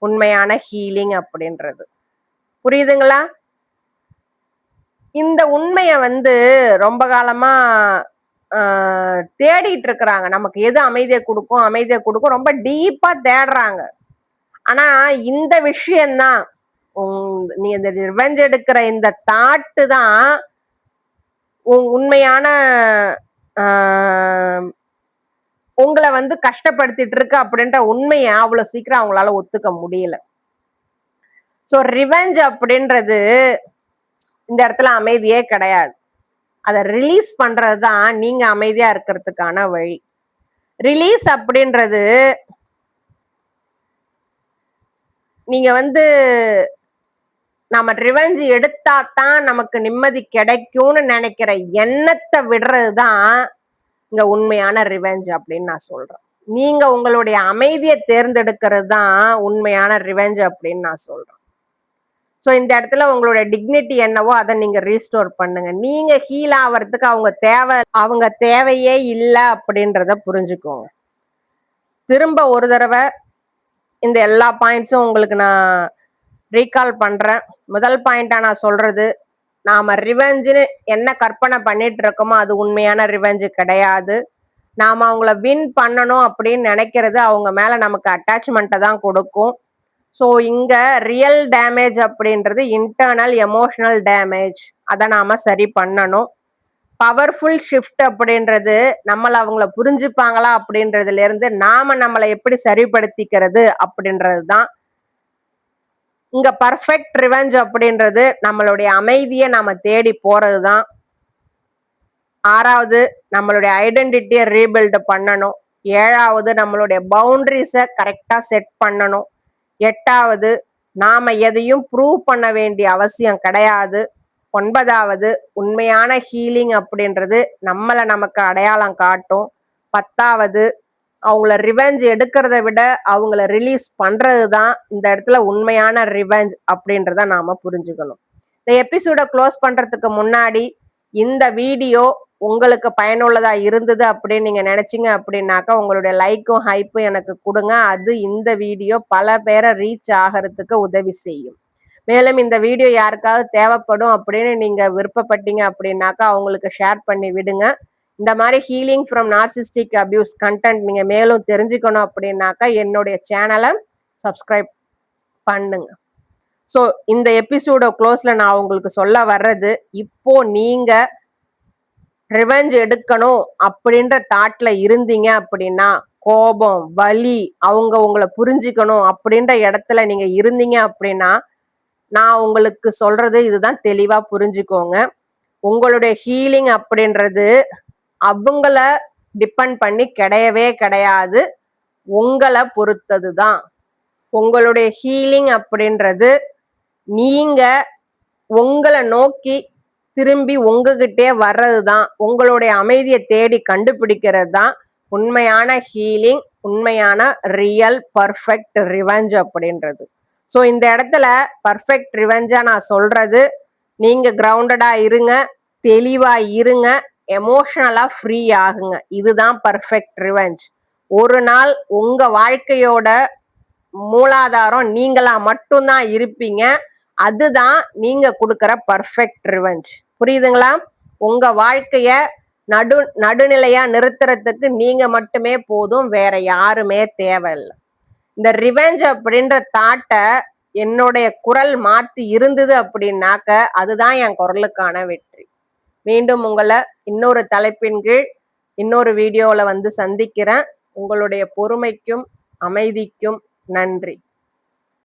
Speaker 1: உண்மையான ஹீலிங் அப்படின்றது. புரியுதுங்களா? இந்த உண்மைய ரொம்ப காலமா தேடிட்டு இருக்கிறாங்க. நமக்கு எது அமைதியை கொடுக்கும் ரொம்ப டீப்பா தேடுறாங்க. ஆனா இந்த விஷயம்தான் நீ இந்த ரிவெஞ்ச் எடுக்கிற இந்த தாட்டு தான் உண்மையான உங்களை கஷ்டப்படுத்திட்டு இருக்கு அப்படின்ற உண்மையை அவ்வளவு சீக்கிரம் அவங்களால ஒத்துக்க முடியல. ஸோ ரிவெஞ்ச் அப்படின்றது இந்த இடத்துல அமைதியே கிடையாது. அதை ரிலீஸ் பண்றதுதான் நீங்க அமைதியா இருக்கிறதுக்கான வழி. ரிலீஸ் அப்படின்றது நீங்க நம்ம ரிவெஞ்ச் எடுத்தாதான் நமக்கு நிம்மதி கிடைக்கும்னு நினைக்கிற எண்ணத்தை விடுறதுதான் இங்க உண்மையான ரிவெஞ்ச் அப்படின்னு நான் சொல்றேன். நீங்க உங்களுடைய அமைதியை தேர்ந்தெடுக்கிறது தான் உண்மையான ரிவெஞ்ச் அப்படின்னு நான் சொல்றேன். ஸோ இந்த இடத்துல உங்களுடைய டிக்னிட்டி என்னவோ அதை நீங்க ரீஸ்டோர் பண்ணுங்க. நீங்க ஹீல் ஆகிறதுக்கு அவங்க தேவையே இல்லை அப்படின்றத புரிஞ்சுக்கோங்க. திரும்ப ஒரு தடவை இந்த எல்லா பாயிண்ட்ஸும் உங்களுக்கு நான் ரீகால் பண்றேன். முதல் பாயிண்டா நான் சொல்றது, நாம ரிவெஞ்சுன்னு என்ன கற்பனை பண்ணிட்டு இருக்கோமோ அது உண்மையான ரிவெஞ்சு கிடையாது. நாம அவங்கள வின் பண்ணணும் அப்படின்னு நினைக்கிறது அவங்க மேல நமக்கு அட்டாச்மெண்ட்டை தான் கொடுக்கும். ஸோ இங்க ரியல் டேமேஜ் அப்படின்றது இன்டர்னல் எமோஷனல் டேமேஜ். அதை நாம சரி பண்ணணும். பவர்ஃபுல் ஷிஃப்ட் அப்படின்றது நம்மளை அவங்கள புரிஞ்சுப்பாங்களா அப்படின்றதுல இருந்து நாம நம்மளை எப்படி சரிப்படுத்திக்கிறது அப்படின்றது தான். இங்க பர்ஃபெக்ட் ரிவெஞ்ச் அப்படின்றது நம்மளுடைய அமைதியை நாம தேடி போறது தான். 6வது நம்மளுடைய ஐடென்டிட்டியை ரீபில்ட் பண்ணணும். 7வது நம்மளுடைய பவுண்டரிஸை கரெக்டா செட் பண்ணணும். 8வது நாம எதையும் ப்ரூவ் பண்ண வேண்டிய அவசியம் கிடையாது. 9வது உண்மையான ஹீலிங் அப்படின்றது நம்மளை நமக்கு அடையாளம் காட்டும். 10வது அவங்கள ரிவெஞ்ச் எடுக்கிறத விட அவங்கள ரிலீஸ் பண்றது தான் இந்த இடத்துல உண்மையான ரிவெஞ்ச் அப்படின்றத நாம புரிஞ்சுக்கணும். இந்த எபிசோட க்ளோஸ் பண்றதுக்கு முன்னாடி இந்த வீடியோ உங்களுக்கு பயனுள்ளதா இருந்தது அப்படின்னு நீங்க நினைச்சீங்க அப்படின்னாக்கா உங்களுடைய லைக்கும் ஹைப்பும் எனக்கு கொடுங்க. அது இந்த வீடியோ பல பேரை ரீச் ஆகிறதுக்கு உதவி செய்யும். மேலும் இந்த வீடியோ யாருக்காவது தேவைப்படும் அப்படின்னு நீங்க விருப்பப்பட்டீங்க அப்படின்னாக்கா அவங்களுக்கு ஷேர் பண்ணி விடுங்க. இந்த மாதிரி healing from narcissistic abuse content நீங்க மேலும் தெரிஞ்சுக்கணும் அப்படின்னாக்கா என்னுடைய சேனலை சப்ஸ்கிரைப் பண்ணுங்க. ஸோ இந்த எபிசோட க்ளோஸ்ல நான் உங்களுக்கு சொல்ல வர்றது, இப்போ நீங்க ரிவெஞ்ச் எடுக்கணும் அப்படின்ற தாட்ல இருந்தீங்க அப்படின்னா, கோபம், வலி, அவங்க உங்களை புரிஞ்சுக்கணும் அப்படின்ற இடத்துல நீங்க இருந்தீங்க அப்படின்னா, நான் உங்களுக்கு சொல்றது இதுதான், தெளிவா புரிஞ்சுக்கோங்க. உங்களுடைய ஹீலிங் அப்படின்றது அவங்கள டிபெண்ட் பண்ணி கிடையவே கிடையாது, உங்களை பொறுத்தது தான். உங்களுடைய ஹீலிங் அப்படின்றது நீங்க உங்களை நோக்கி திரும்பி உங்ககிட்டே வர்றது தான். உங்களுடைய அமைதியை தேடி கண்டுபிடிக்கிறது தான் உண்மையான ஹீலிங், உண்மையான ரியல் பர்ஃபெக்ட் ரிவெஞ்ச் அப்படின்றது. ஸோ இந்த இடத்துல பர்ஃபெக்ட் ரிவெஞ்சா நான் சொல்றது, நீங்க கிரவுண்டடா இருங்க, தெளிவா இருங்க, எமோஷனலா ஃப்ரீ ஆகுங்க. இதுதான் பர்ஃபெக்ட் ரிவெஞ்ச். ஒரு நாள் உங்க வாழ்க்கையோட மூலாதாரம் நீங்களா மட்டும்தான் இருப்பீங்க. அதுதான் நீங்க கொடுக்கிற பர்ஃபெக்ட் ரிவெஞ்ச். புரியுதுங்களா? உங்க வாழ்க்கைய நடுநிலையா நிறுத்துறதுக்கு நீங்க மட்டுமே போதும், வேற யாருமே தேவையில்லை. இந்த ரிவெஞ்ச் அப்படின்ற தாட்டை என்னுடைய குரல் மாத்தி இருந்தது அப்படின்னாக்க அதுதான் என் குரலுக்கான வெற்றி. மீண்டும் உங்களை இன்னொரு தலைப்பின் கீழ் இன்னொரு வீடியோவில் சந்திக்கிறேன். உங்களுடைய பொறுமைக்கும் அமைதிக்கும் நன்றி.